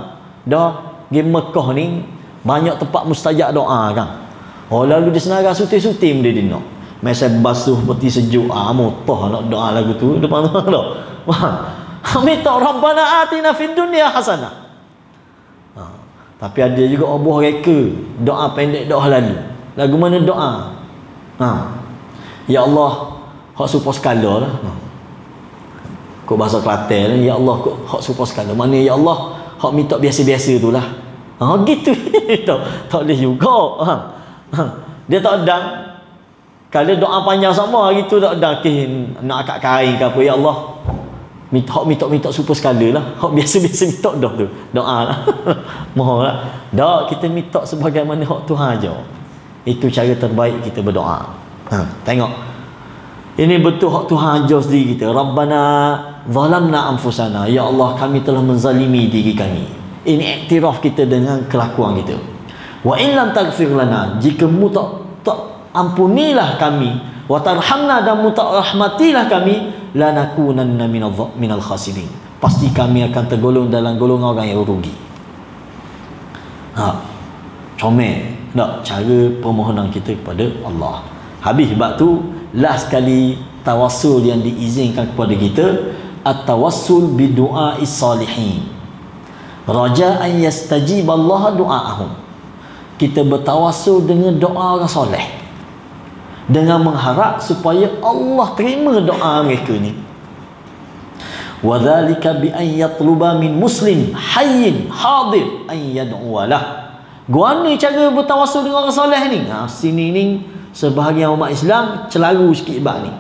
pergi Mekah ni banyak tempat mustajab doa kan. Lalu di senarai sutir-sutir benda dia nak. Masa basuh peti sejuk, mutah nak doa lagu tu depan tu. Minta Rabbana atina fid dunya hasanah. Tapi ada juga oboh reka, doa pendek, doa lalu. Lagu mana doa? Ya Allah, hak super skala lah. Kok bahasa Kelantan, ya Allah hak super skala. Mana ya Allah, hak minta biasa-biasa tu lah. Gitu. tak boleh juga. Dia tak ada. Kalau doa panjang sama gitu tak ada, nak akad kain ke apa, ya Allah minta super skala lah. Hak biasa-biasa minta dah tu. Doa lah. Mohon lah. Tak, kita minta sebagaimana hak Tuhan aja. Itu cara terbaik kita berdoa. Tengok. Ini betul hak Tuhan aja sendiri kita. Rabbana zalamna anfusana. Ya Allah, kami telah menzalimi diri kami. Ini iktiraf kita dengan kelakuan kita. Wa in lam taghfir lana, jika mu tak ampunilah kami, wa tarhamna, dan mu tak rahmatilah kami, lanakunanna minal khasirin. Pasti kami akan tergolong dalam golongan orang yang rugi. Comel tak cara permohonan kita kepada Allah. Habis bab tu, last sekali tawassul yang diizinkan kepada kita, at-tawassul bi du'a'is salihin, raja an yastajib Allah du'a'ahum. Kita bertawassul dengan doa orang soleh, dengan mengharap supaya Allah terima doa mereka ni. Wa dzalika bi an yatluba min muslim hayyin hadir an yad'u lah. Guana cara bertawassul dengan orang soleh ni. Sini ni sebahagian umat Islam celaru sikit bab ni.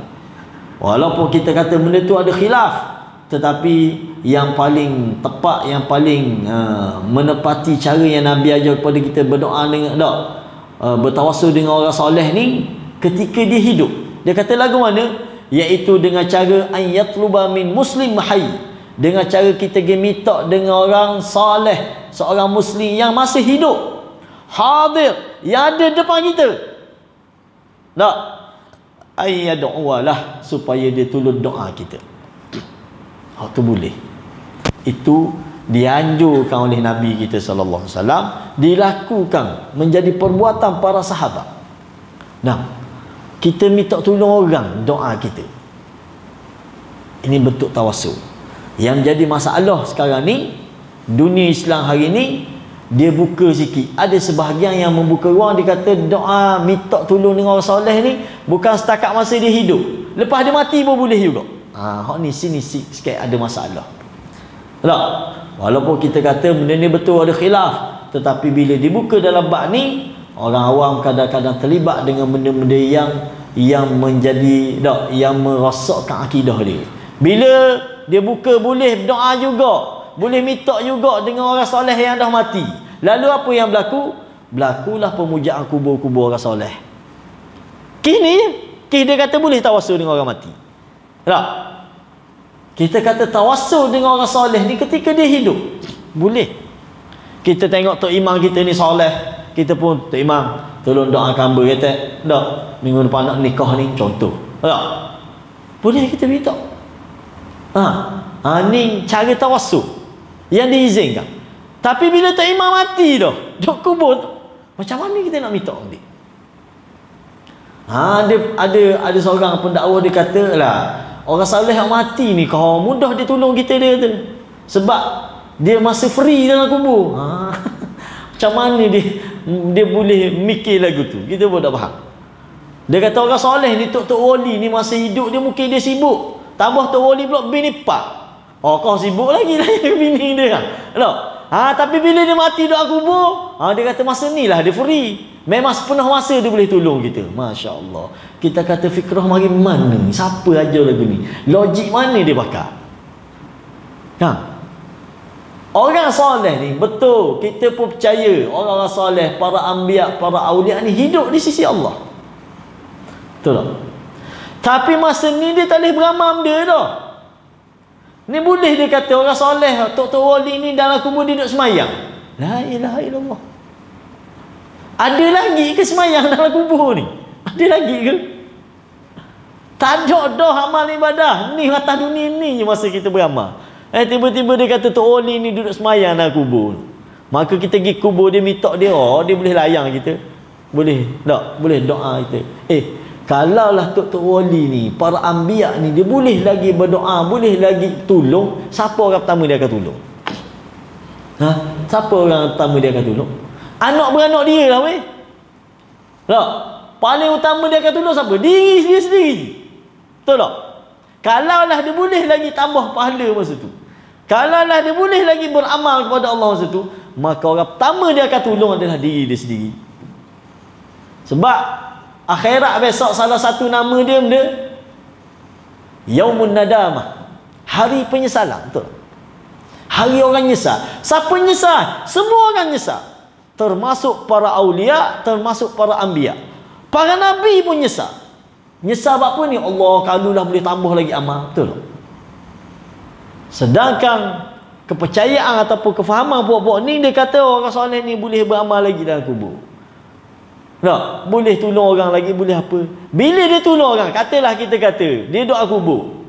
Walaupun kita kata benda tu ada khilaf, tetapi yang paling tepat, yang paling menepati cara yang Nabi ajar kepada kita berdoa dengan bertawassul dengan orang soleh ni ketika dia hidup. Dia kata lagu mana? Iaitu dengan cara ayatluba min muslim hayy, dengan cara kita pergi minta dengan orang soleh, seorang muslim yang masih hidup, hadir, yang ada depan kita. Tak, ayyad'uwalah, supaya dia tolong doa kita. Hak tu boleh. Itu dianjurkan oleh Nabi kita sallallahu alaihi wasallam, dilakukan menjadi perbuatan para sahabat. Nah, kita minta tolong orang doa kita. Ini bentuk tawassul. Yang jadi masalah sekarang ni, dunia Islam hari ni dia buka sikit. Ada sebahagian yang membuka ruang, dia kata doa minta tolong dengan orang soleh ni bukan setakat masa dia hidup, lepas dia mati pun boleh juga. Hak ni sini sikit ada masalah. Tak? Walaupun kita kata benda ni betul ada khilaf, tetapi bila dibuka dalam bab ni, orang awam kadang-kadang terlibat dengan benda-benda yang menjadi yang merosakkan akidah dia. Bila dia buka, boleh doa juga, boleh minta juga dengan orang soleh yang dah mati. Lalu apa yang berlaku? Berlakulah pemujaan kubur-kubur orang soleh. Kini dia kata boleh tawassul dengan orang mati. Tak? Kita kata tawassul dengan orang soleh ni ketika dia hidup boleh. Kita tengok Tok Imam kita ni soleh, kita pun Tok Imam tolong doakan hamba kata, tak, minggu depan nak nikah ni contoh. Tak? Boleh kita minta. Ni cara tawassul yang diizinkan. Tapi bila Tok Imam mati dah, duk kubur, macam mana kita nak minta dia? Ada seorang pendakwah dia kata lah, orang soleh yang mati ni kau mudah dia tolong kita, dia tu sebab dia masih free dalam kubur. Macam mana dia boleh mikir lagu tu? Kita pun tak faham. Dia kata orang soleh ni, Tok Wali ni masih hidup, dia mungkin dia sibuk. Tambah Tok Wali pula bini pak. Kau sibuk lagi lah bini dia. Tapi bila dia mati duk kubur, dia kata masa ni lah dia free. Memang sepenuh masa dia boleh tolong kita. Masya Allah. Kita kata fikrah mari mana ni? Siapa aja lagu ni? Logik mana dia bakar? Orang soleh ni, betul, kita pun percaya orang-orang soleh, para anbiya, para awliya ni hidup di sisi Allah. Betul tak? Tapi masa ni dia tak boleh beramal dia dah. Ni boleh dia kata orang soleh, Tok Wali ni dalam kubur dia duduk semayang. La ilaha illallah. Ada lagi ke semayang dalam kubur ni? Ada lagi ke? Tak ada dah amal ibadah. Ni atas dunia ni je masa kita beramal. Tiba-tiba dia kata Tok Wali ni duduk semayang dalam kubur. Maka kita pergi kubur dia, minta dia, dia boleh layang kita. Boleh tak? Boleh doa kita. Kalaulah Tok Wali ni, para anbiya ni, dia boleh lagi berdoa, boleh lagi tolong, siapa orang pertama dia akan tolong? Ha? Siapa orang pertama dia akan tolong? Anak beranak dia lah weh. Tak? Paling utama dia akan tolong siapa? Diri dia sendiri. Betul tak? Kalaulah dia boleh lagi tambah pahala masa tu, kalaulah dia boleh lagi beramal kepada Allah masa tu, maka orang pertama dia akan tolong adalah diri dia sendiri. Sebab akhirat besok salah satu nama dia benda Yaumun Nadamah, hari penyesalan. Betul? Hari orang nyesal. Siapa nyesal? Semua orang nyesal, termasuk para aulia, termasuk para anbiya. Para nabi pun nyesal. Nyesal apa ni? Allah, kalaulah boleh tambah lagi amal. Betul tak? Sedangkan kepercayaan ataupun kefahaman puak-puak ni, dia kata orang soleh ni boleh beramal lagi dalam kubur. Tak? Boleh tolong orang lagi, boleh apa. Bila dia tolong orang, katalah kita kata dia doa kubur,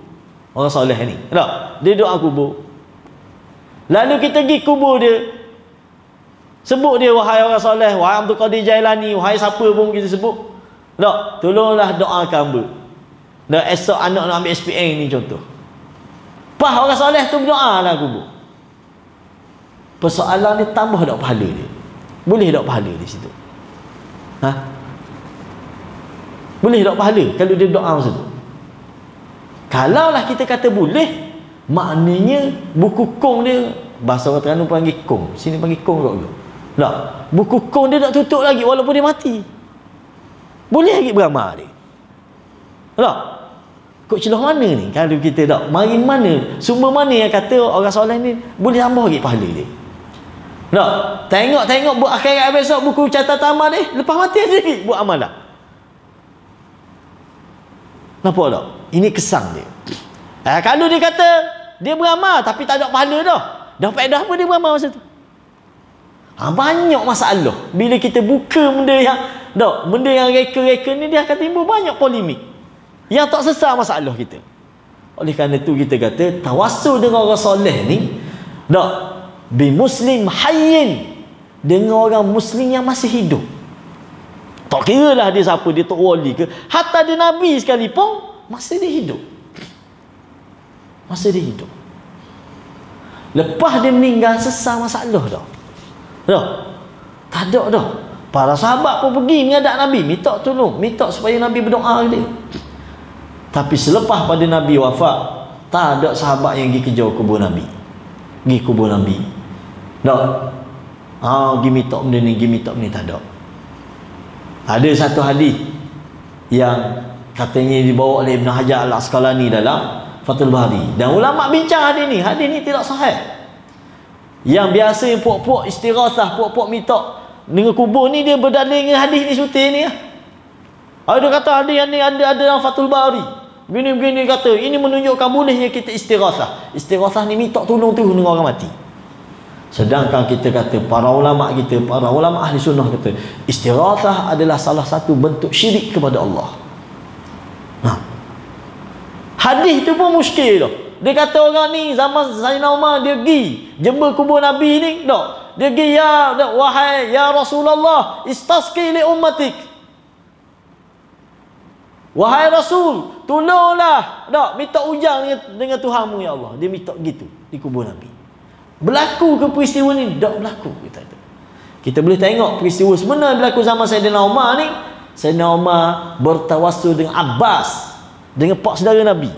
orang soleh ni, tak? Dia doa kubur, lalu kita pergi kubur dia, sebut dia, wahai orang soleh, wahai Abdul Qadir Jailani, wahai siapa pun kita sebut, tak? Tolonglah doakan hamba. Dan esok anak nak ambil SPM ni contoh. Pas orang soleh tu berdoa lah kubur. Persoalan ni tambah tak pahala dia? Boleh tak pahala di situ? Ha? Boleh tak pahala kalau dia doa masa tu? Kalaulah kita kata boleh, maknanya buku kong dia, bahasa orang Terengganu panggil kong, sini panggil kong tak ke? Tak. Buku kong dia tak tutup lagi walaupun dia mati. Boleh lagi beramal dia. Tak? Kok celah mana ni? Kalau kita tak, mari mana, sumber mana yang kata orang soleh ni boleh tambah lagi pahala dia? Tak? Tengok-tengok buat akhirat besok buku catatan amal dia, lepas mati lagi buat amal tak? Nampak tak? Ini kesan dia. Kalau dia kata dia beramal tapi tak ada pahala dah, dah faedah apa dia beramal masa tu? Banyak masalah. Bila kita buka benda yang tak, benda yang reka-reka ni, dia akan timbul banyak polemik yang tak selesai masalah kita. Oleh kerana tu kita kata tawassul dengan orang soleh ni, tak, bi muslim hayyin, dengan orang muslim yang masih hidup. Tak kira lah dia siapa, dia tok wali ke, hatta dia nabi sekalipun, masih dia hidup. Masih dia hidup. Lepas dia meninggal, selesai masalah dah. Tak? Tak ada dah. Para sahabat pun pergi menghadap Nabi, minta tolong, minta supaya Nabi berdoa ke dia. Tapi selepas pada Nabi wafat, tak ada sahabat yang pergi kejar kubur Nabi. Pergi kubur Nabi. Tak? Pergi minta benda ni, pergi minta benda ni, tak ada. Ada satu hadis yang katanya dibawa oleh Ibn Hajar Al-Asqalani dalam Fathul Bari, dan ulama bincang hadis ni tidak sahih. Yang biasa yang puak-puak istirasah, puak-puak minta dengan kubur ni, dia berdalil dengan hadis ni sutil ni. Ada kata hadis yang ni ada dalam Fathul Bari, begini-begini kata, ini menunjukkan bolehnya kita istirasah. Istirasah ni minta tolong tu dengan orang mati. Sedangkan kita kata, para ulama kita, para ulama ahli sunnah kata, istirasah adalah salah satu bentuk syirik kepada Allah. Hadis tu pun muskil dah. Dia kata orang ni zaman Sayyidina Umar, dia pergi jember kubur Nabi ni, tak? Dia pergi, wahai ya Rasulullah, istasqi li ummatik. Wahai Rasul, tolonglah, tak, minta hujan dengan Tuhanmu ya Allah. Dia minta gitu di kubur Nabi. Berlaku ke peristiwa ni? Tak berlaku. Kita boleh tengok peristiwa sebenar berlaku zaman Sayyidina Umar ni. Sayyidina Umar bertawassul dengan Abbas, dengan pak saudara Nabi,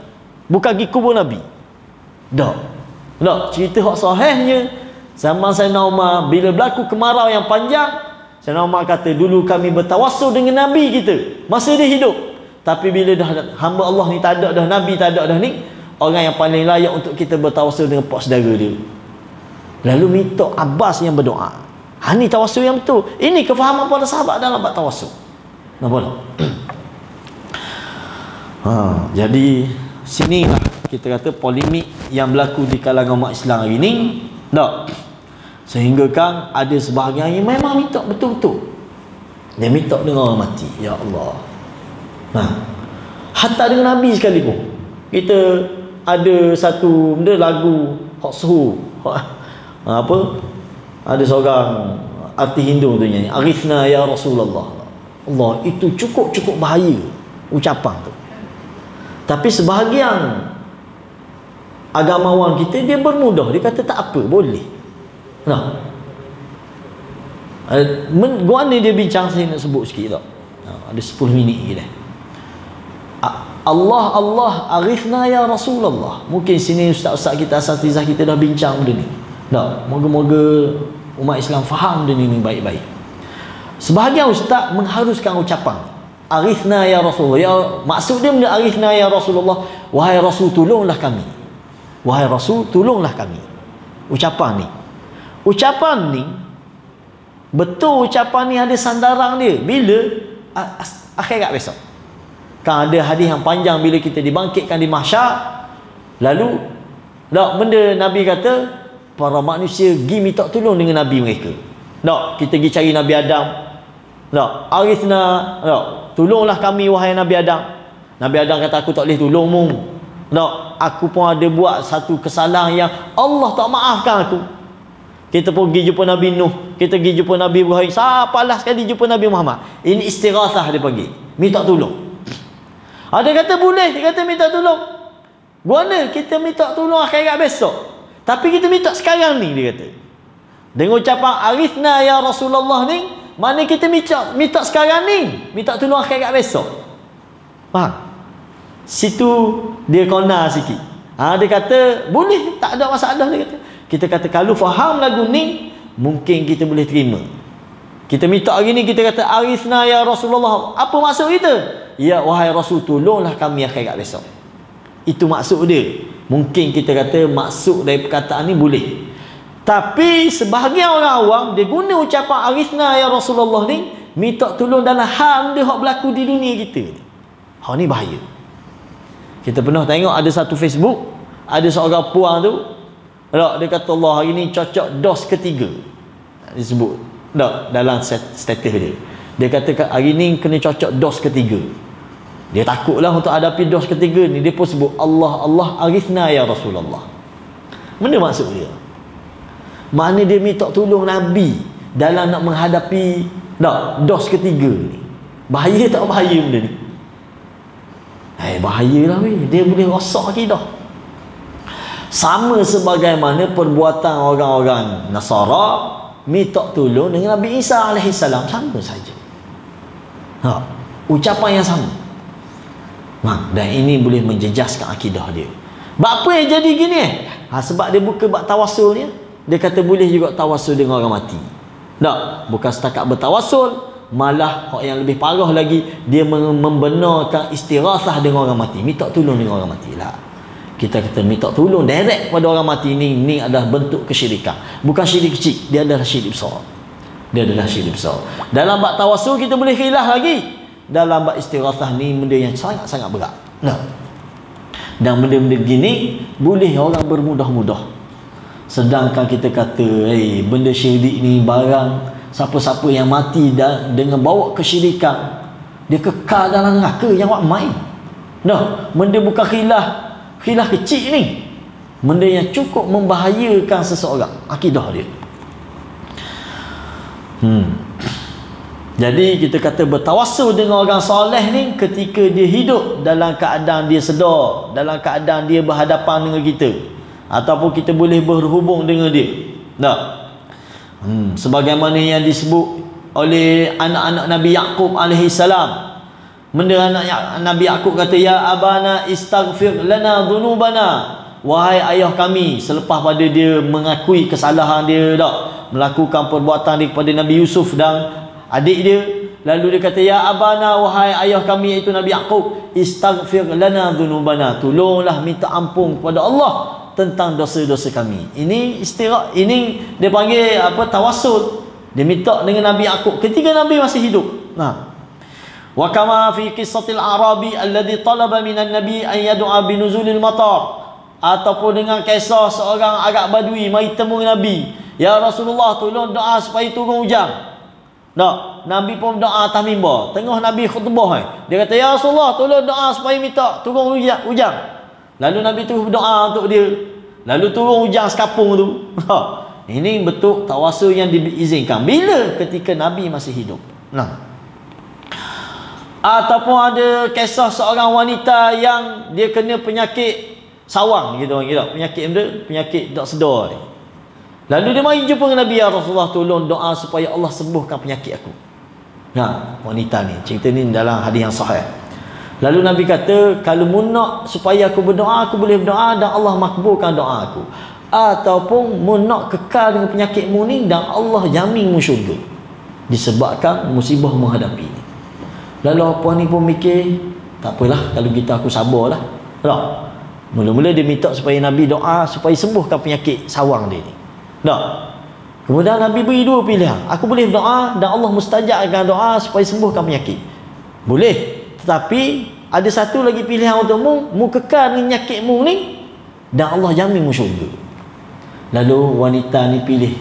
bukan pergi kubur Nabi. Tak. Cerita hak sahihnya, zaman Sayyidina Umar bila berlaku kemarau yang panjang, Sayyidina Umar kata, dulu kami bertawassul dengan Nabi kita masa dia hidup, tapi bila dah hamba Allah ni tak ada dah, Nabi tak ada dah ni, orang yang paling layak untuk kita bertawassul dengan pak saudara dia. Lalu minta Abbas yang berdoa. Ini tawassul yang betul. Ini kefahaman para sahabat dalam bab tawassul. Nampak tak? Jadi sinilah kita kata polemik yang berlaku di kalangan umat Islam hari ini, tak? Sehingga kan ada sebahagian yang memang minta betul-betul, dia minta dengan orang mati, ya Allah. Hatta dengan Nabi sekalipun. Kita ada satu benda lagu hak suhu, apa, ada seorang artis Hindu tu nyanyi, Arifna ya Rasulullah. Allah, itu cukup bahaya ucapan tu. Tapi sebahagian agamawan kita, dia bermudah, dia kata tak apa, boleh. Nah, gua ni dia bincang, saya nak sebut sikit tak. Ada 10 minit kita. Allah arifna ya Rasulullah. Mungkin sini ustaz-ustaz kita, asatizah kita dah bincang benda ni. Tak, moga-moga umat Islam faham benda ni baik-baik. Sebahagian ustaz mengharuskan ucapan arifna ya Rasulullah. Ya, maksud dia benda arifna ya Rasulullah, wahai Rasul tolonglah kami. Wahai Rasul tolonglah kami. Ucapan ni betul, ucapan ni ada sandaran dia bila akhirat besok. Kan ada hadis yang panjang bila kita dibangkitkan di mahsyar, lalu tak, benda Nabi kata para manusia pergi minta tolong dengan Nabi mereka. Tak, kita pergi cari Nabi Adam. Tak, arifna, tak, tolonglah kami wahai Nabi Adam. Nabi Adam kata aku tak boleh tolongmu. Tak, aku pun ada buat satu kesalahan yang Allah tak maafkan aku. Kita pergi jumpa Nabi Nuh, kita pergi jumpa Nabi Ibrahim, sapalah sekali jumpa Nabi Muhammad. Ini istighasah dia panggil, minta tolong. Ada kata boleh, dia kata minta tolong. Guna kita minta tolong akhirat besok, tapi kita minta sekarang ni, dia kata. Dengan ucapan arifna ya Rasulullah ni, mana kita minta sekarang ni, minta tolong akhirat besok. Faham? Situ dia kona sikit. Dia kata boleh, tak ada masalah, dia kata. Kita kata kalau faham lagu ni, mungkin kita boleh terima. Kita minta hari ni, kita kata arifna ya Rasulullah. Apa maksud kita? Ya wahai Rasul tolonglah kami akhirat besok. Itu maksud dia. Mungkin kita kata maksud dari perkataan ni boleh. Tapi sebahagian orang awam dia guna ucapan arifna ya Rasulullah ni minta tolong dalam hal dia hak berlaku di dunia kita. Hak ni bahaya. Kita pernah tengok ada satu Facebook, ada seorang puang tu, dia kata Allah hari ni cocok dos ketiga. Disebut dalam status dia. Dia kata hari ni kena cocok dos ketiga. Dia takutlah untuk hadapi dos ketiga ni. Dia pun sebut Allah arifna ya Rasulullah. Mana maksud dia? Mana dia minta tolong Nabi dalam nak menghadapi dos ketiga ni. Bahaya tak bahaya benda ni? Bahayalah weh. Dia boleh rosak akidah. Sama sebagaimana perbuatan orang-orang Nasara minta tolong dengan Nabi Isa alaihissalam, sama saja. Ucapan yang sama. Dan ini boleh menjejaskan akidah dia. Sebab apa yang jadi gini? Sebab dia buka bab tawasul ni. Dia kata boleh juga tawasul dengan orang mati. Tak, bukan setakat bertawasul, malah yang lebih parah lagi, dia membenarkan istighasah dengan orang mati, minta tolong dengan orang mati lah. Kita kata minta tolong direct pada orang mati ni adalah bentuk kesyirikan. Bukan syirik kecil, dia adalah syirik besar. Dalam bab tawasul kita boleh khilaf lagi. Dalam bab istighasah ni benda yang sangat-sangat berat. Dan benda-benda begini boleh orang bermudah-mudah. Sedangkan kita kata benda syirik ni barang siapa-siapa yang mati dengan bawa kesyirikan, dia kekal dalam neraka yang buat main. Benda bukan khilaf kecil ni. Benda yang cukup membahayakan seseorang, akidah dia. Jadi kita kata bertawassul dengan orang soleh ni ketika dia hidup dalam keadaan dia sedar, dalam keadaan dia berhadapan dengan kita, ataupun kita boleh berhubung dengan dia. Sebagaimana yang disebut oleh anak-anak Nabi Yaqub alaihissalam. Benda anak Nabi Yaqub kata, ya abana istaghfir lana dhunubana. Wahai ayah kami, selepas pada dia mengakui kesalahan dia melakukan perbuatan kepada Nabi Yusuf dan adik dia, lalu dia kata, ya abana, wahai ayah kami iaitu Nabi Yaqub, istaghfir lana dhunubana, tolonglah minta ampun kepada Allah tentang dosa-dosa kami. Ini dia panggil tawassul. Dia minta dengan Nabi Yaqub ketika Nabi masih hidup. Wa kama fi qissatil arabi alladhi talaba minan nabi an yad'a bi nuzulil matar. Ataupun dengan kisah seorang Arab Badui mari temui Nabi, ya Rasulullah tolong doa supaya turun hujan. Nabi pun doa atas mimbar. Tengah Nabi khutbah dia kata, ya Rasulullah tolong doa supaya minta turun hujan. Lalu Nabi terus berdoa untuk dia. Lalu turun hujan sekapung tu. Ini bentuk tawasul yang diizinkan bila ketika Nabi masih hidup. Ataupun ada kisah seorang wanita yang dia kena penyakit sawang gitu, penyakit tak sedar. Lalu dia mari jumpa dengan Nabi, ya Rasulullah, tolong doa supaya Allah sembuhkan penyakit aku. Nah, wanita ni, cerita ni dalam hadis yang sahih. Lalu Nabi kata, kalau mu nak supaya aku berdoa, aku boleh berdoa dan Allah makbulkan doa aku. Ataupun mu nak kekal dengan penyakitmu ni dan Allah jamin mu syurga, disebabkan musibah menghadapi ni. Lalu apa ni pun mikir, tak apalah kalau gitu aku sabarlah. Tak. Mula-mula dia minta supaya Nabi doa supaya sembuhkan penyakit sawang dia ni. Tak. Kemudian Nabi beri dua pilihan. Aku boleh berdoa dan Allah mustajabkan doa supaya sembuhkan penyakit. Boleh. Tetapi ada satu lagi pilihan untukmu, mu kekal dengan penyakitmu ni dan Allah jamin mu syurga. Lalu wanita ni pilih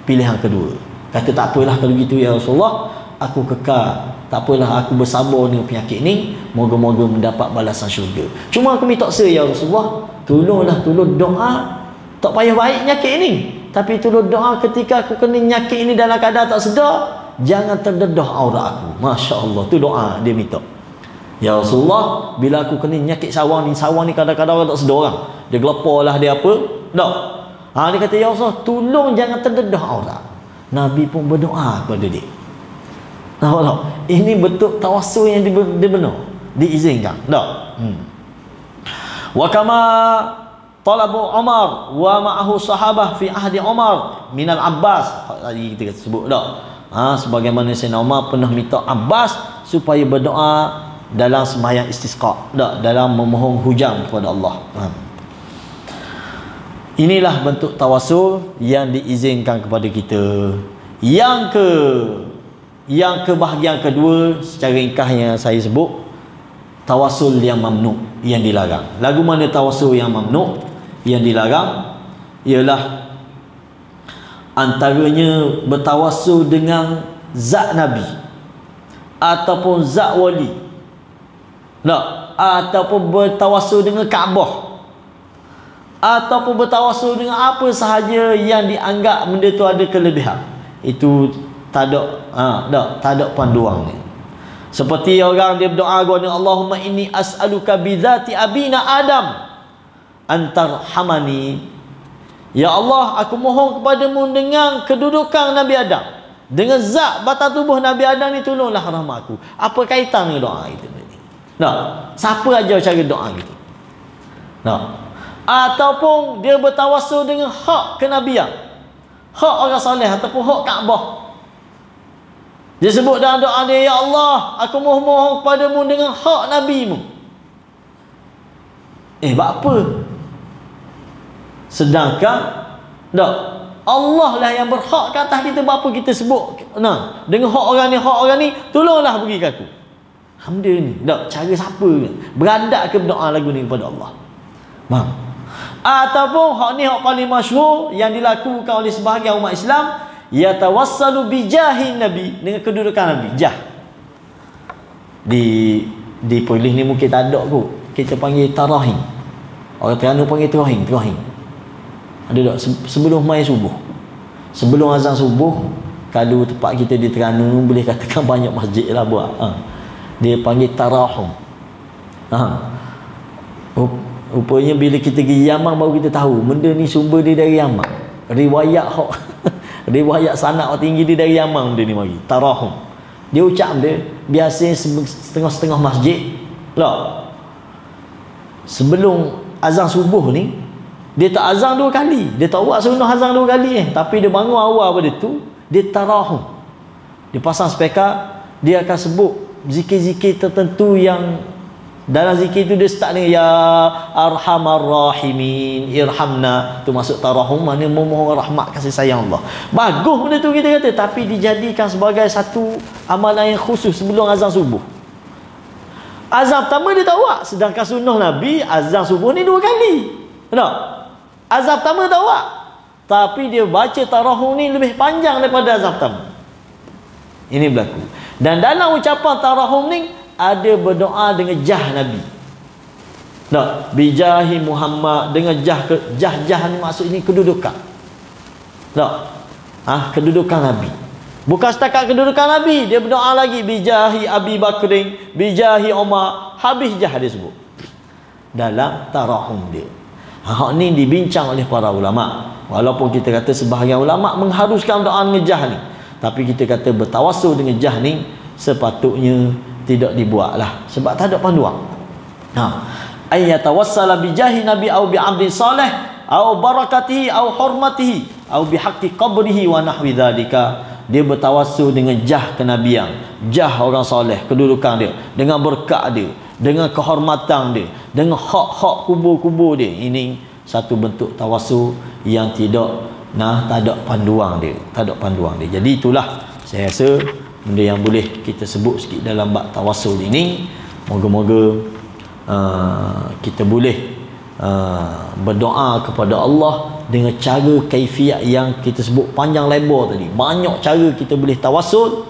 pilihan kedua. Kata, tak apalah kalau gitu ya Rasulullah, aku kekal. Tak apalah, aku bersabar dengan penyakit ni, moga-moga mendapat balasan syurga. Cuma aku minta ya Rasulullah, tolong doa, tak payah baik penyakit ni, tapi tolong doa ketika aku kena penyakit ini dalam keadaan tak sedar, jangan terdedah aurat aku. Masya Allah, tu doa dia minta. Ya Rasulullah, bila aku kena penyakit sawang ni kadang-kadang tak sedar orang, dia gelepar lah, dia apa, tak. Dia kata, ya Rasulullah, tolong jangan terdedah aurat. Nabi pun berdoa kepada dia. Nampak? Ini bentuk tawassul yang dia benar, diizinkan. Tak? Wa kama talabu Umar wa ma'ahu sahabah fi ahdi Umar minal Abbas. Tadi kita sebut tak? Sebagaimana Sayyidina Umar pernah minta Abbas supaya berdoa dalam sembahyang istisqa, tak? Dalam memohon hujan kepada Allah. Inilah bentuk tawassul yang diizinkan kepada kita. Yang ke bahagian kedua, secara ringkasnya saya sebut, tawassul yang mamnu', yang dilarang. Lagu mana tawassul yang mamnu', yang dilarang? Ialah antaranya bertawassul dengan zat Nabi ataupun zat wali, ataupun bertawassul dengan Kaabah, ataupun bertawassul dengan apa sahaja yang dianggap benda tu ada kelebihan. Itu tak ada panduan ni. Seperti orang dia berdoa kepada Allahumma inni as'aluka bidzati abina Adam antarhamani. Ya Allah, aku mohon kepadamu dengan kedudukan Nabi Adam, dengan zat batang tubuh Nabi Adam ni, tolonglah rahmat aku. Apa kaitan dengan doa itu ni? Siapa ajar cara doa gitu? Ataupun dia bertawassul dengan hak kenabian, hak orang soleh ataupun hak Kaabah. Dia sebut dalam doa dia, ya Allah, aku mohon kepadamu dengan hak nabimu. Buat apa? Sedangkan Allah lah yang berhak ke atas kita, buat apa kita sebut dengan hak orang ni, tolonglah bagi aku. Hamda ni cara siapa beradab ke berdoa lagu ni kepada Allah? Ataupun hak ni hak paling masyhur yang dilakukan oleh sebahagian umat Islam, yatawassalu bijahin Nabi, dengan kedudukan Nabi. Jah di polis ni mungkin tak ada kot, kita panggil tarahim. Orang Terengganu panggil tarahim. Ada tak? Sebelum main subuh, sebelum azan subuh, kalau tempat kita di Terengganu boleh katakan banyak masjid lah buat, dia panggil tarahum. Rupanya bila kita pergi Yaman baru kita tahu benda ni sumber dia dari Yaman. Riwayat sanad tinggi dia dari Yaman, benda ni mari. Tarahum. Dia ucap dia biasanya setengah-setengah masjid lah. Sebelum azan subuh ni, dia tak azan 2 kali. Dia tak buat sunnah azan 2 kali tapi dia bangun awal pada tu, dia tarahum. Dia pasang speaker, dia akan sebut zikir-zikir tertentu yang dalam zikir tu dia start dengan ya arhamar rahimin irhamna. Tu masuk tarahum, mana memohon rahmat kasih sayang Allah. Bagus benda tu kita kata, tapi dijadikan sebagai satu amalan yang khusus sebelum azan subuh. Azan pertama dia tak buat, sedangkan sunnah Nabi azan subuh ni 2 kali. Azan pertama tak buat, tapi dia baca tarahum ni lebih panjang daripada azan pertama. Ini berlaku. Dan dalam ucapan tarahum ni ada berdoa dengan jah Nabi. Bijahi Muhammad, dengan jah ni maksud ini kedudukan. Kedudukan Nabi. Bukan setakat kedudukan Nabi, dia berdoa lagi bijahi Abi Bakrin, bijahi Umar, habis jah dia sebut dalam tarahum dia. Hak ni dibincang oleh para ulama. Walaupun kita kata sebahagian ulama mengharuskan doa dengan jah ni, tapi kita kata bertawassul dengan jah ni sepatutnya tidak dibuatlah, sebab tak ada panduan. Ayyatawassala bi jahi nabi au bi abdi salih au barakatihi au hurmatihi au bi haqqi qabrihi wa nahwi dzalika. Dia bertawassul dengan jah kenabian, jah orang soleh, kedudukan dia, dengan berkat dia, dengan kehormatan dia, dengan hak-hak kubur-kubur dia. Ini satu bentuk tawassul yang tak ada panduan dia, Jadi itulah saya rasa benda yang boleh kita sebut sikit dalam bab tawassul ini. Moga-moga kita boleh berdoa kepada Allah dengan cara kaifiat yang kita sebut panjang lebar tadi. Banyak cara kita boleh tawassul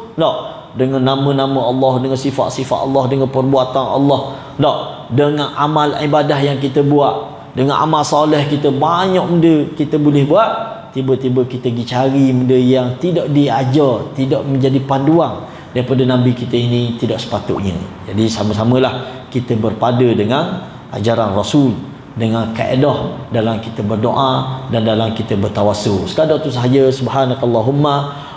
dengan nama-nama Allah, dengan sifat-sifat Allah, dengan perbuatan Allah, dengan amal ibadah yang kita buat, dengan amal soleh kita. Banyak benda kita boleh buat. Tiba-tiba kita pergi cari benda yang tidak diajar, tidak menjadi panduan daripada Nabi kita ini, tidak sepatutnya. Jadi sama-samalah kita berpada dengan ajaran Rasul, dengan kaedah dalam kita berdoa dan dalam kita bertawassul. Sekadar itu sahaja. Subhanakallahumma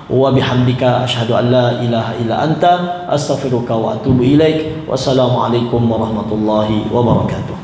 wa bihamdika asyhadu an la ilaha illa anta astaghfiruka wa atubu ilaik. Wassalamualaikum warahmatullahi wabarakatuh.